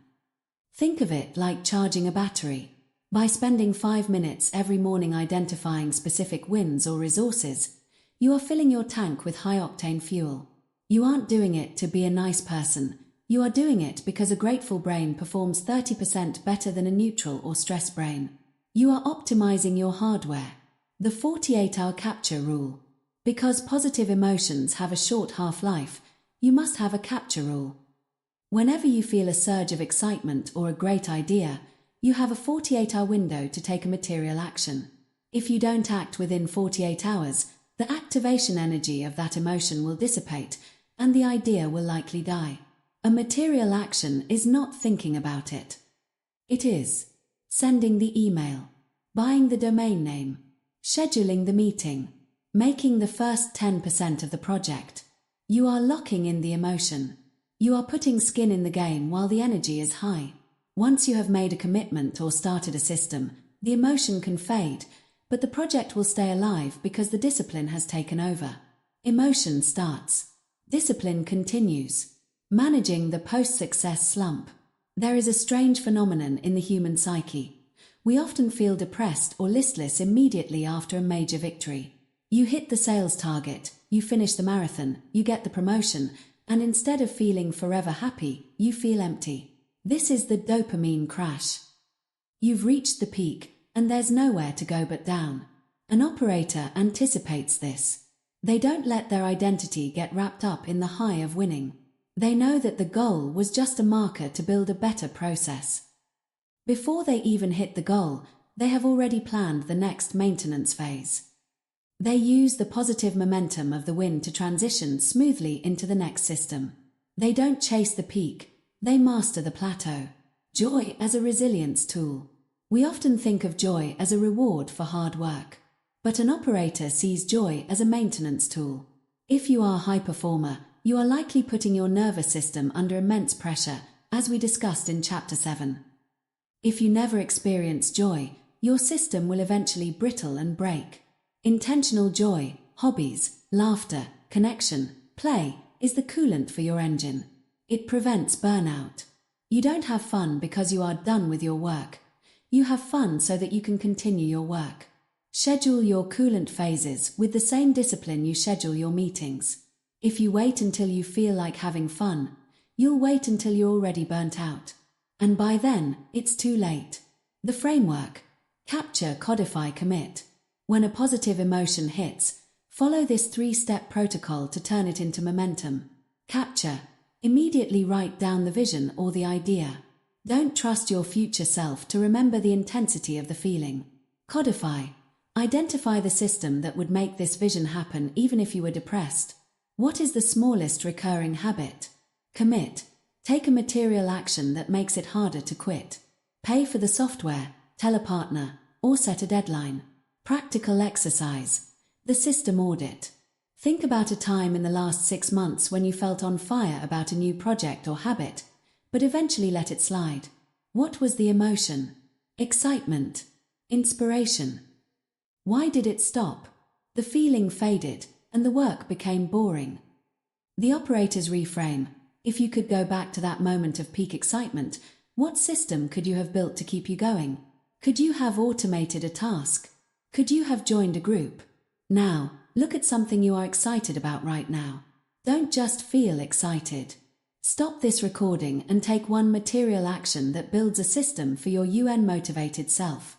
Think of it like charging a battery. By spending 5 minutes every morning identifying specific wins or resources, you are filling your tank with high-octane fuel. You aren't doing it to be a nice person. You are doing it because a grateful brain performs 30% better than a neutral or stressed brain. You are optimizing your hardware. The 48-hour capture rule. Because positive emotions have a short half-life, you must have a capture rule. Whenever you feel a surge of excitement or a great idea, you have a 48-hour window to take a material action. If you don't act within 48 hours, the activation energy of that emotion will dissipate, and the idea will likely die. A material action is not thinking about it. It is sending the email, buying the domain name, scheduling the meeting, making the first 10% of the project. You are locking in the emotion. You are putting skin in the game while the energy is high. Once you have made a commitment or started a system, the emotion can fade, but the project will stay alive because the discipline has taken over. Emotion starts. Discipline continues. Managing the post-success slump. There is a strange phenomenon in the human psyche. We often feel depressed or listless immediately after a major victory. You hit the sales target, you finish the marathon, you get the promotion, and instead of feeling forever happy, you feel empty. This is the dopamine crash. You've reached the peak, and there's nowhere to go but down. An operator anticipates this. They don't let their identity get wrapped up in the high of winning. They know that the goal was just a marker to build a better process. Before they even hit the goal, they have already planned the next maintenance phase. They use the positive momentum of the win to transition smoothly into the next system. They don't chase the peak, they master the plateau. Joy as a resilience tool. We often think of joy as a reward for hard work. But an operator sees joy as a maintenance tool. If you are a high performer, you are likely putting your nervous system under immense pressure, as we discussed in Chapter 7. If you never experience joy, your system will eventually brittle and break. Intentional joy, hobbies, laughter, connection, play, is the coolant for your engine. It prevents burnout. You don't have fun because you are done with your work. You have fun so that you can continue your work. Schedule your coolant phases with the same discipline you schedule your meetings. If you wait until you feel like having fun, you'll wait until you're already burnt out. And by then, it's too late. The framework: capture, codify, commit. When a positive emotion hits, follow this 3-step protocol to turn it into momentum. Capture. Immediately write down the vision or the idea. Don't trust your future self to remember the intensity of the feeling. Codify. Identify the system that would make this vision happen even if you were depressed. What is the smallest recurring habit? Commit. Take a material action that makes it harder to quit. Pay for the software, tell a partner, or set a deadline. Practical exercise. The system audit. Think about a time in the last 6 months when you felt on fire about a new project or habit, but eventually let it slide. What was the emotion? Excitement? Inspiration? Why did it stop? The feeling faded, and the work became boring. The operator's reframe. If you could go back to that moment of peak excitement, what system could you have built to keep you going? Could you have automated a task? Could you have joined a group? Now, look at something you are excited about right now. Don't just feel excited. Stop this recording and take one material action that builds a system for your UN-motivated self.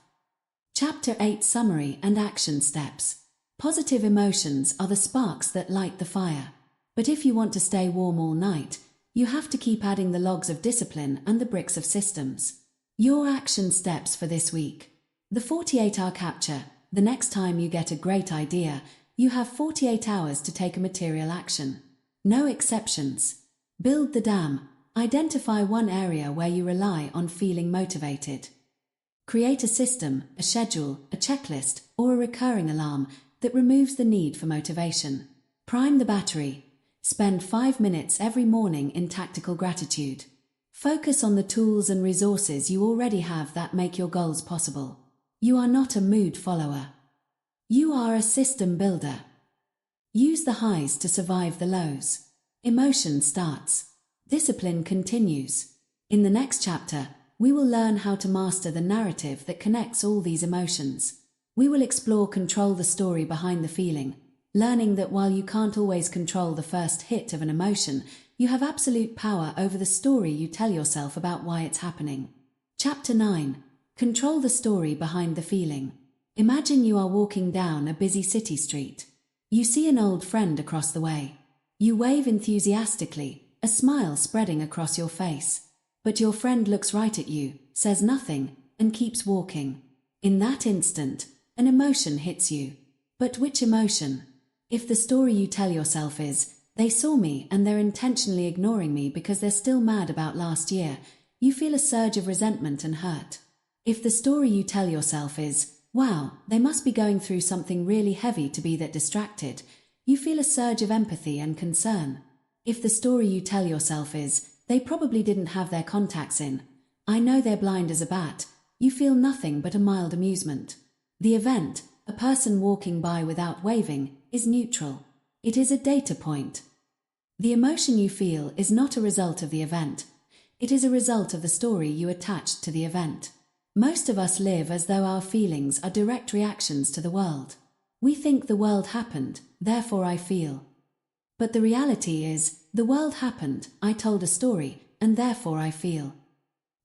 Chapter 8: Summary and Action Steps. Positive emotions are the sparks that light the fire. But if you want to stay warm all night, you have to keep adding the logs of discipline and the bricks of systems. Your action steps for this week. The 48-hour capture. The next time you get a great idea, you have 48 hours to take a material action. No exceptions. Build the dam. Identify one area where you rely on feeling motivated. Create a system, a schedule, a checklist, or a recurring alarm that removes the need for motivation. Prime the battery. Spend 5 minutes every morning in tactical gratitude. Focus on the tools and resources you already have that make your goals possible. You are not a mood follower. You are a system builder. Use the highs to survive the lows. Emotion starts. Discipline continues. In the next chapter, we will learn how to master the narrative that connects all these emotions. We will explore control the story behind the feeling, learning that while you can't always control the first hit of an emotion, you have absolute power over the story you tell yourself about why it's happening. Chapter 9. Control the story behind the feeling. Imagine you are walking down a busy city street. You see an old friend across the way. You wave enthusiastically, a smile spreading across your face. But your friend looks right at you, says nothing, and keeps walking. In that instant, an emotion hits you. But which emotion? If the story you tell yourself is, "They saw me and they're intentionally ignoring me because they're still mad about last year," you feel a surge of resentment and hurt. If the story you tell yourself is, "Wow, they must be going through something really heavy to be that distracted," you feel a surge of empathy and concern. If the story you tell yourself is, "They probably didn't have their contacts in, I know they're blind as a bat," you feel nothing but a mild amusement. The event, a person walking by without waving, is neutral. It is a data point. The emotion you feel is not a result of the event. It is a result of the story you attached to the event. Most of us live as though our feelings are direct reactions to the world. We think the world happened, therefore I feel. But the reality is, the world happened, I told a story, and therefore I feel.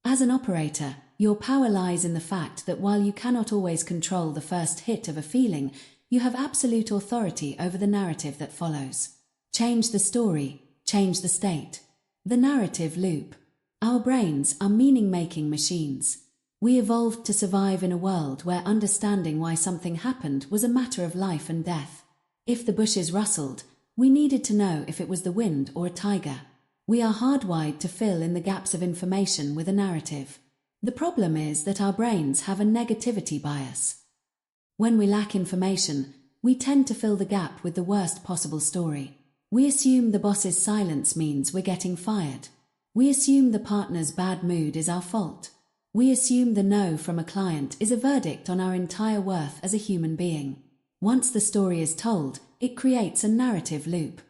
As an operator, your power lies in the fact that while you cannot always control the first hit of a feeling, you have absolute authority over the narrative that follows. Change the story, change the state. The narrative loop. Our brains are meaning-making machines. We evolved to survive in a world where understanding why something happened was a matter of life and death. If the bushes rustled, we needed to know if it was the wind or a tiger. We are hardwired to fill in the gaps of information with a narrative. The problem is that our brains have a negativity bias. When we lack information, we tend to fill the gap with the worst possible story. We assume the boss's silence means we're getting fired. We assume the partner's bad mood is our fault. We assume the no from a client is a verdict on our entire worth as a human being. Once the story is told, it creates a narrative loop.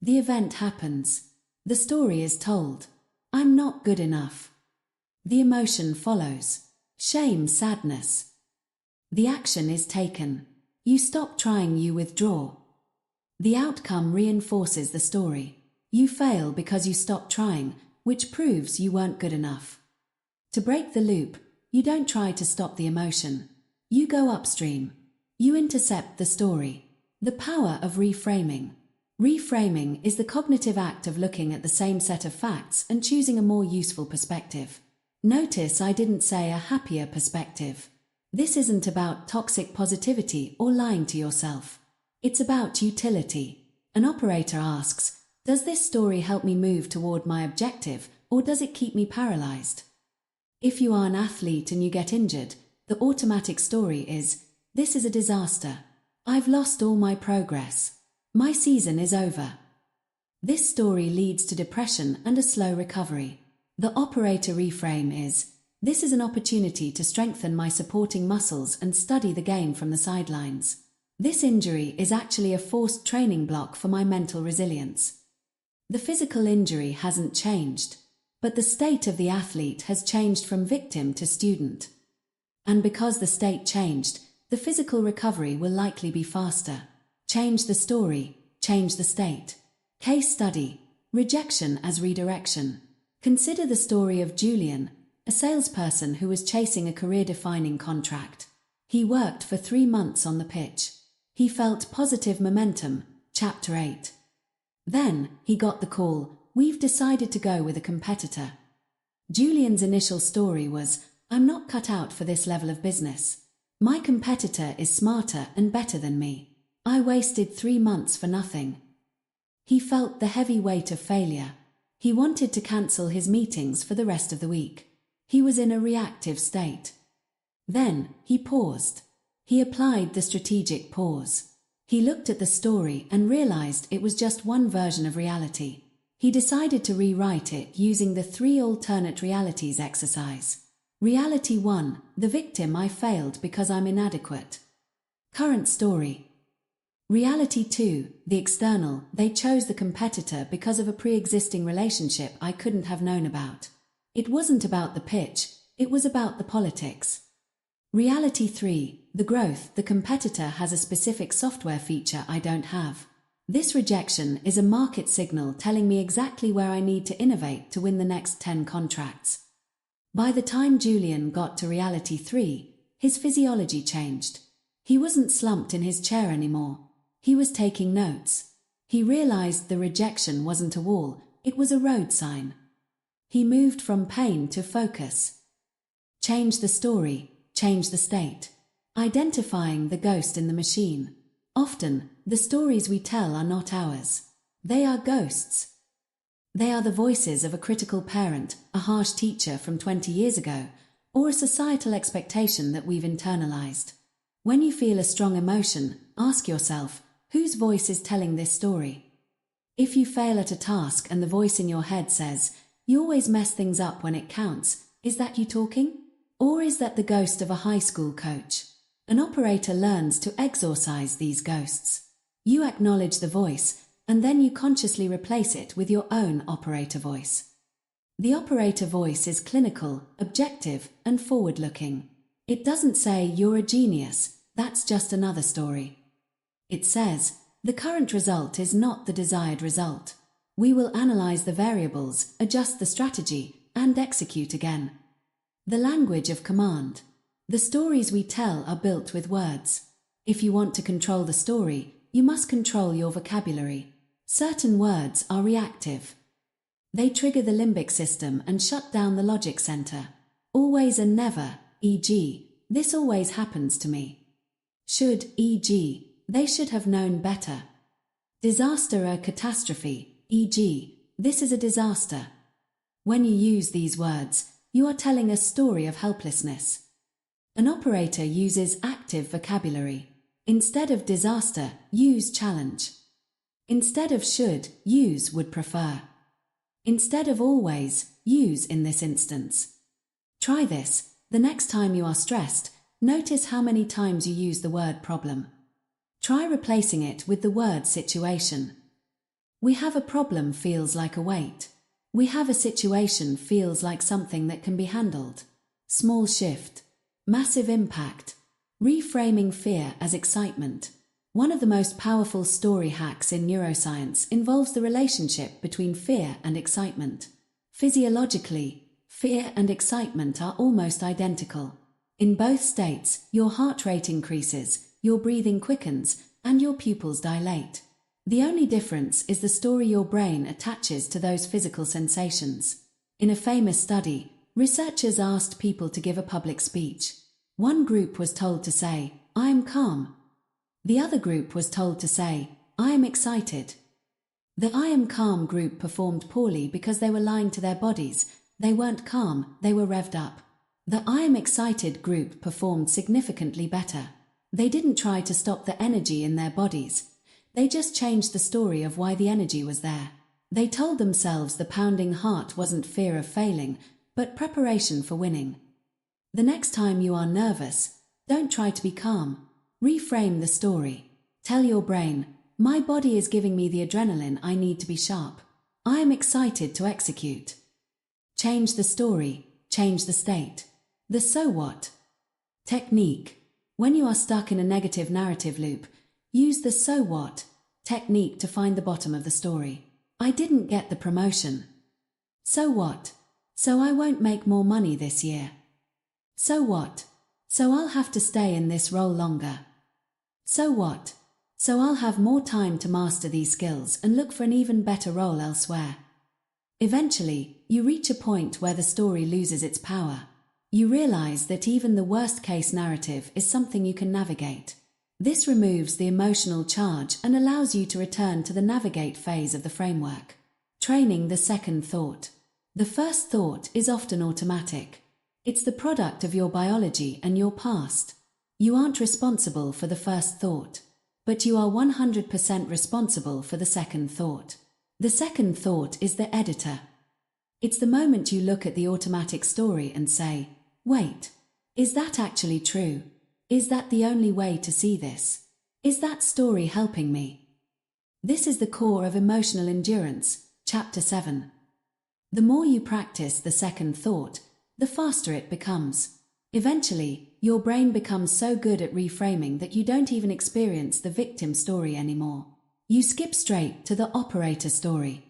The event happens. The story is told. I'm not good enough. The emotion follows. Shame, sadness. The action is taken. You stop trying, you withdraw. The outcome reinforces the story. You fail because you stopped trying, which proves you weren't good enough. To break the loop, you don't try to stop the emotion. You go upstream. You intercept the story. The power of reframing. Reframing is the cognitive act of looking at the same set of facts and choosing a more useful perspective. Notice I didn't say a happier perspective. This isn't about toxic positivity or lying to yourself. It's about utility. An operator asks, does this story help me move toward my objective, or does it keep me paralyzed? If you are an athlete and you get injured, the automatic story is, this is a disaster. I've lost all my progress. My season is over. This story leads to depression and a slow recovery. The operator reframe is, this is an opportunity to strengthen my supporting muscles and study the game from the sidelines. This injury is actually a forced training block for my mental resilience. The physical injury hasn't changed, but the state of the athlete has changed from victim to student. And because the state changed, the physical recovery will likely be faster. Change the story, change the state. Case study, rejection as redirection. Consider the story of Julian, a salesperson who was chasing a career-defining contract. He worked for 3 months on the pitch. He felt positive momentum, Chapter 8. Then, he got the call, we've decided to go with a competitor. Julian's initial story was, I'm not cut out for this level of business. My competitor is smarter and better than me. I wasted 3 months for nothing. He felt the heavy weight of failure. He wanted to cancel his meetings for the rest of the week. He was in a reactive state. Then, he paused. He applied the strategic pause. He looked at the story and realized it was just one version of reality. He decided to rewrite it using the 3 alternate realities exercise. Reality 1, the victim, I failed because I'm inadequate. Current story. Reality 2, the external, they chose the competitor because of a pre-existing relationship I couldn't have known about. It wasn't about the pitch, it was about the politics. Reality 3, the growth, the competitor has a specific software feature I don't have. This rejection is a market signal telling me exactly where I need to innovate to win the next 10 contracts. By the time Julian got to Reality 3, his physiology changed. He wasn't slumped in his chair anymore. He was taking notes. He realized the rejection wasn't a wall, it was a road sign. He moved from pain to focus. Change the story, change the state. Identifying the ghost in the machine. Often, the stories we tell are not ours. They are ghosts. They are the voices of a critical parent, a harsh teacher from 20 years ago, or a societal expectation that we've internalized. When you feel a strong emotion, ask yourself, whose voice is telling this story? If you fail at a task and the voice in your head says, you always mess things up when it counts, is that you talking? Or is that the ghost of a high school coach? An operator learns to exorcise these ghosts. You acknowledge the voice, and then you consciously replace it with your own operator voice. The operator voice is clinical, objective, and forward-looking. It doesn't say, you're a genius, that's just another story. It says, the current result is not the desired result. We will analyze the variables, adjust the strategy, and execute again. The language of command. The stories we tell are built with words. If you want to control the story, you must control your vocabulary. Certain words are reactive. They trigger the limbic system and shut down the logic center. Always and never, e.g., this always happens to me. Should, e.g., they should have known better. Disaster or catastrophe, e.g., this is a disaster. When you use these words, you are telling a story of helplessness. An operator uses active vocabulary. Instead of disaster, use challenge. Instead of should, use would prefer. Instead of always, use in this instance. Try this. The next time you are stressed, notice how many times you use the word problem. Try replacing it with the word situation. We have a problem feels like a weight. We have a situation feels like something that can be handled. Small shift. Massive impact. Reframing fear as excitement. One of the most powerful story hacks in neuroscience involves the relationship between fear and excitement. Physiologically, fear and excitement are almost identical. In both states, your heart rate increases, your breathing quickens, and your pupils dilate. The only difference is the story your brain attaches to those physical sensations. In a famous study, researchers asked people to give a public speech. One group was told to say, "I am calm." The other group was told to say, "I am excited." The "I am calm" group performed poorly because they were lying to their bodies. They weren't calm, they were revved up. The "I am excited" group performed significantly better. They didn't try to stop the energy in their bodies. They just changed the story of why the energy was there. They told themselves the pounding heart wasn't fear of failing, but preparation for winning. The next time you are nervous, don't try to be calm. Reframe the story. Tell your brain, "My body is giving me the adrenaline I need to be sharp. I am excited to execute." Change the story, change the state. The so what technique. When you are stuck in a negative narrative loop, use the so what technique to find the bottom of the story. I didn't get the promotion. So what? So I won't make more money this year. So what? So I'll have to stay in this role longer. So what? So I'll have more time to master these skills and look for an even better role elsewhere. Eventually, you reach a point where the story loses its power. You realize that even the worst-case narrative is something you can navigate. This removes the emotional charge and allows you to return to the navigate phase of the framework. Training the second thought. The first thought is often automatic. It's the product of your biology and your past. You aren't responsible for the first thought, but you are 100% responsible for the second thought. The second thought is the editor. It's the moment you look at the automatic story and say, "Wait, is that actually true? Is that the only way to see this? Is that story helping me?" This is the core of emotional endurance, Chapter 7. The more you practice the second thought, the faster it becomes. Eventually, your brain becomes so good at reframing that you don't even experience the victim story anymore. You skip straight to the operator story.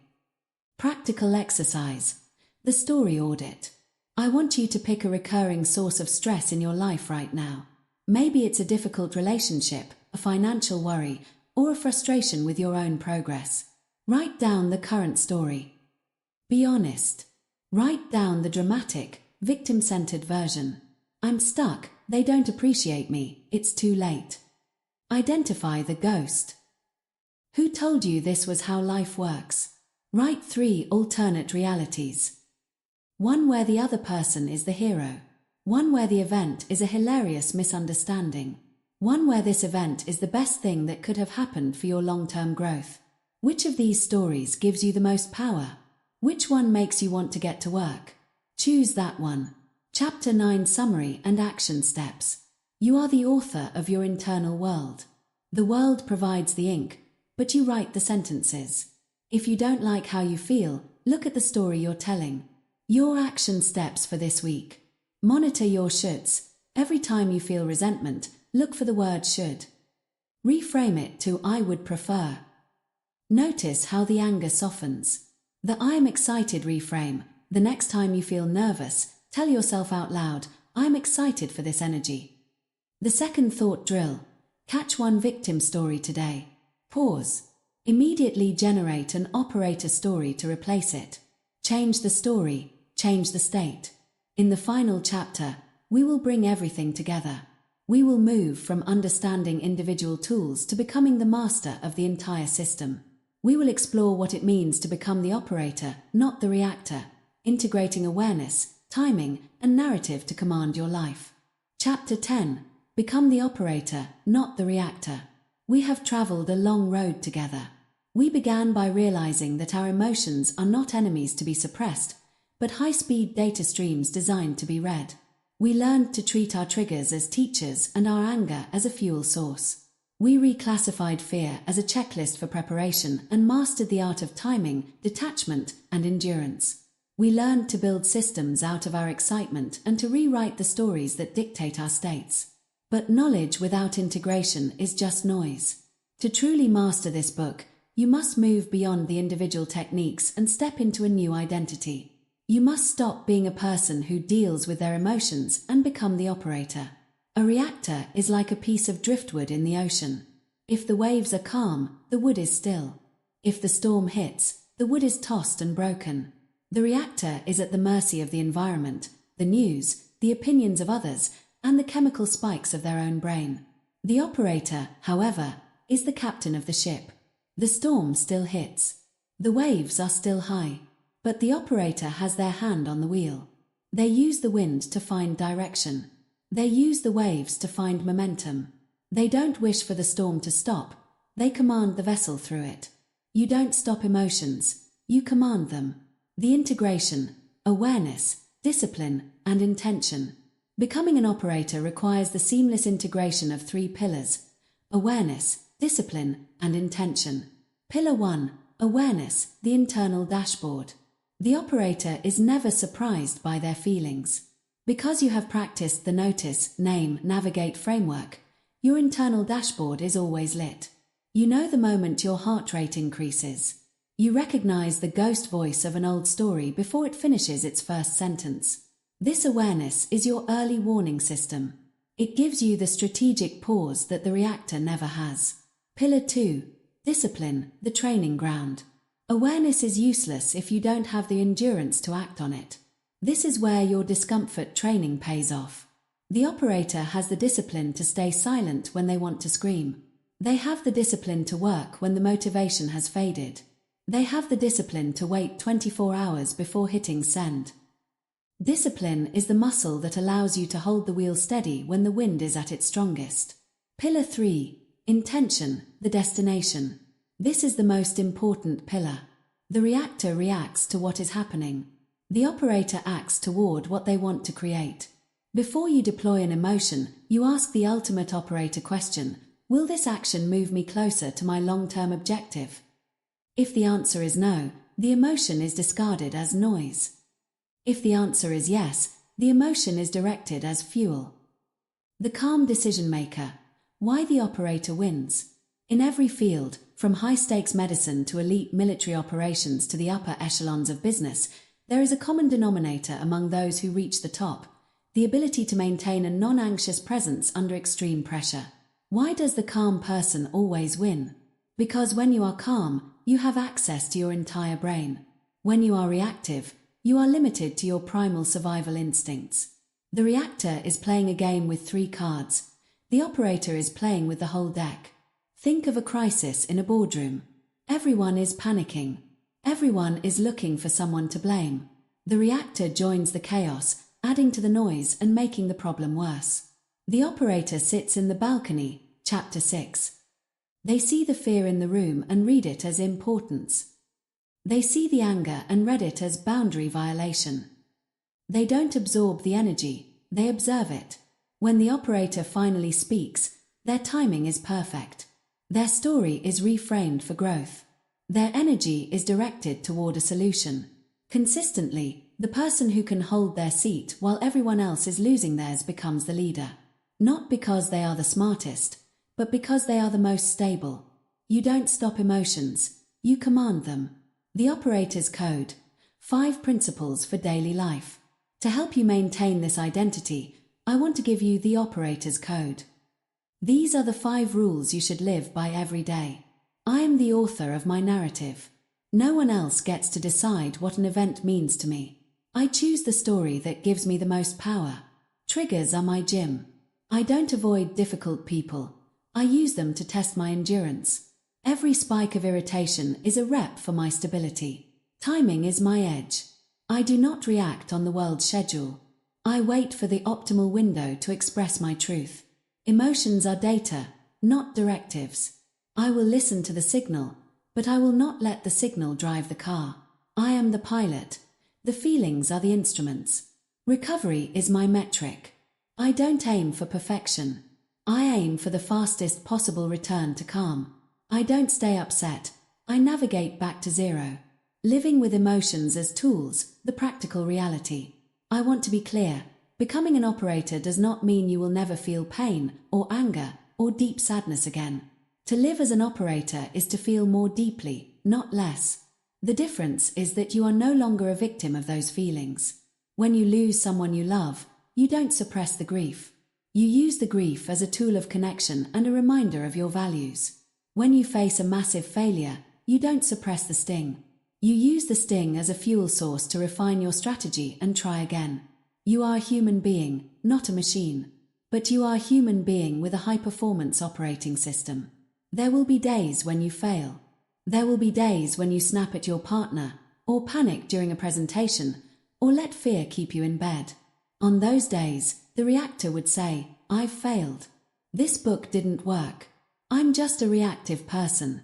Practical exercise. The story audit. I want you to pick a recurring source of stress in your life right now. Maybe it's a difficult relationship, a financial worry, or a frustration with your own progress. Write down the current story. Be honest. Write down the dramatic, victim-centered version. I'm stuck, they don't appreciate me, it's too late. Identify the ghost. Who told you this was how life works? Write 3 alternate realities. One where the other person is the hero. One where the event is a hilarious misunderstanding. One where this event is the best thing that could have happened for your long-term growth. Which of these stories gives you the most power? Which one makes you want to get to work? Choose that one. Chapter 9 Summary and Action Steps. You are the author of your internal world. The world provides the ink, but you write the sentences. If you don't like how you feel, look at the story you're telling. Your action steps for this week. Monitor your shoulds. Every time you feel resentment, look for the word should. Reframe it to I would prefer. Notice how the anger softens. The I am excited reframe. The next time you feel nervous, tell yourself out loud, I am excited for this energy. The second thought drill. Catch one victim story today. Pause. Immediately generate an operator story to replace it. Change the story, change the state. In the final chapter, we will bring everything together. We will move from understanding individual tools to becoming the master of the entire system. We will explore what it means to become the operator, not the reactor, integrating awareness, timing, and narrative to command your life. Chapter 10. Become the operator, not the reactor. We have traveled a long road together. We began by realizing that our emotions are not enemies to be suppressed, but high-speed data streams designed to be read. We learned to treat our triggers as teachers and our anger as a fuel source. We reclassified fear as a checklist for preparation and mastered the art of timing, detachment, and endurance. We learned to build systems out of our excitement and to rewrite the stories that dictate our states. But knowledge without integration is just noise. To truly master this book, you must move beyond the individual techniques and step into a new identity. You must stop being a person who deals with their emotions and become the operator. A reactor is like a piece of driftwood in the ocean. If the waves are calm, the wood is still. If the storm hits, the wood is tossed and broken. The reactor is at the mercy of the environment, the news, the opinions of others, and the chemical spikes of their own brain. The operator, however, is the captain of the ship. The storm still hits. The waves are still high. But the operator has their hand on the wheel. They use the wind to find direction. They use the waves to find momentum. They don't wish for the storm to stop. They command the vessel through it. You don't stop emotions. You command them. The integration, awareness, discipline, and intention. Becoming an operator requires the seamless integration of 3 pillars: awareness, discipline, and intention. Pillar 1, awareness, the internal dashboard. The operator is never surprised by their feelings. Because you have practiced the notice, name, navigate framework, your internal dashboard is always lit. You know the moment your heart rate increases. You recognize the ghost voice of an old story before it finishes its first sentence. This awareness is your early warning system. It gives you the strategic pause that the reactor never has. Pillar 2, discipline, the training ground. Awareness is useless if you don't have the endurance to act on it. This is where your discomfort training pays off. The operator has the discipline to stay silent when they want to scream. They have the discipline to work when the motivation has faded. They have the discipline to wait 24 hours before hitting send. Discipline is the muscle that allows you to hold the wheel steady when the wind is at its strongest. Pillar 3, intention, the destination. This is the most important pillar. The reactor reacts to what is happening. The operator acts toward what they want to create. Before you deploy an emotion, you ask the ultimate operator question: will this action move me closer to my long-term objective? If the answer is no, the emotion is discarded as noise. If the answer is yes, the emotion is directed as fuel. The calm decision maker. Why the operator wins. In every field, from high-stakes medicine to elite military operations to the upper echelons of business, there is a common denominator among those who reach the top: the ability to maintain a non-anxious presence under extreme pressure. Why does the calm person always win? Because when you are calm, you have access to your entire brain. When you are reactive, you are limited to your primal survival instincts. The reactor is playing a game with 3 cards. The operator is playing with the whole deck. Think of a crisis in a boardroom. Everyone is panicking. Everyone is looking for someone to blame. The reactor joins the chaos, adding to the noise and making the problem worse. The operator sits in the balcony, chapter 6. They see the fear in the room and read it as importance. They see the anger and read it as boundary violation. They don't absorb the energy, they observe it. When the operator finally speaks, their timing is perfect. Their story is reframed for growth. Their energy is directed toward a solution. Consistently, the person who can hold their seat while everyone else is losing theirs becomes the leader. Not because they are the smartest, but because they are the most stable. You don't stop emotions, you command them. The operator's code. 5 principles for daily life. To help you maintain this identity, I want to give you the operator's code. These are the 5 rules you should live by every day. I am the author of my narrative. No one else gets to decide what an event means to me. I choose the story that gives me the most power. Triggers are my gym. I don't avoid difficult people. I use them to test my endurance. Every spike of irritation is a rep for my stability. Timing is my edge. I do not react on the world's schedule. I wait for the optimal window to express my truth. Emotions are data, not directives. I will listen to the signal, but I will not let the signal drive the car. I am the pilot. The feelings are the instruments. Recovery is my metric. I don't aim for perfection. I aim for the fastest possible return to calm. I don't stay upset. I navigate back to zero. Living with emotions as tools, the practical reality. I want to be clear. Becoming an operator does not mean you will never feel pain, or anger, or deep sadness again. To live as an operator is to feel more deeply, not less. The difference is that you are no longer a victim of those feelings. When you lose someone you love, you don't suppress the grief. You use the grief as a tool of connection and a reminder of your values. When you face a massive failure, you don't suppress the sting. You use the sting as a fuel source to refine your strategy and try again. You are a human being, not a machine. But you are a human being with a high-performance operating system. There will be days when you fail. There will be days when you snap at your partner, or panic during a presentation, or let fear keep you in bed. On those days, the reactor would say, "I've failed. This book didn't work. I'm just a reactive person."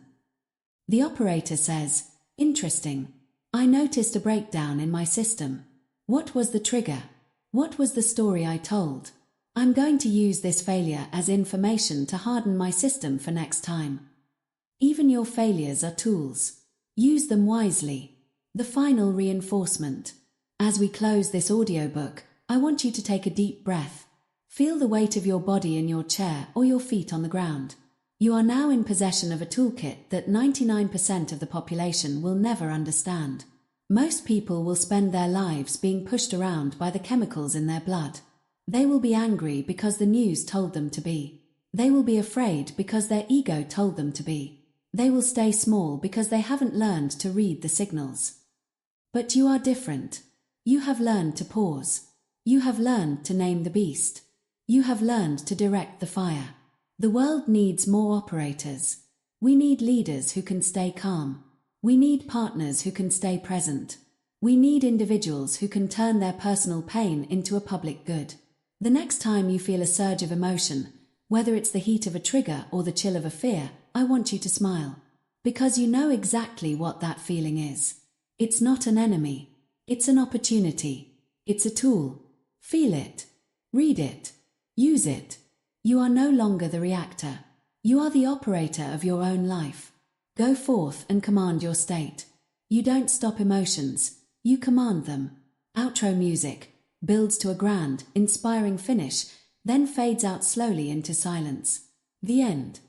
The operator says, "Interesting. I noticed a breakdown in my system. What was the trigger? What was the story I told? I'm going to use this failure as information to harden my system for next time." Even your failures are tools. Use them wisely. The final reinforcement. As we close this audiobook, I want you to take a deep breath. Feel the weight of your body in your chair or your feet on the ground. You are now in possession of a toolkit that 99% of the population will never understand. Most people will spend their lives being pushed around by the chemicals in their blood. They will be angry because the news told them to be. They will be afraid because their ego told them to be. They will stay small because they haven't learned to read the signals. But you are different. You have learned to pause. You have learned to name the beast. You have learned to direct the fire. The world needs more operators. We need leaders who can stay calm. We need partners who can stay present. We need individuals who can turn their personal pain into a public good. The next time you feel a surge of emotion, whether it's the heat of a trigger or the chill of a fear, I want you to smile. Because you know exactly what that feeling is. It's not an enemy. It's an opportunity. It's a tool. Feel it. Read it. Use it. You are no longer the reactor. You are the operator of your own life. Go forth and command your state. You don't stop emotions. You command them. Outro music builds to a grand, inspiring finish, then fades out slowly into silence. The end.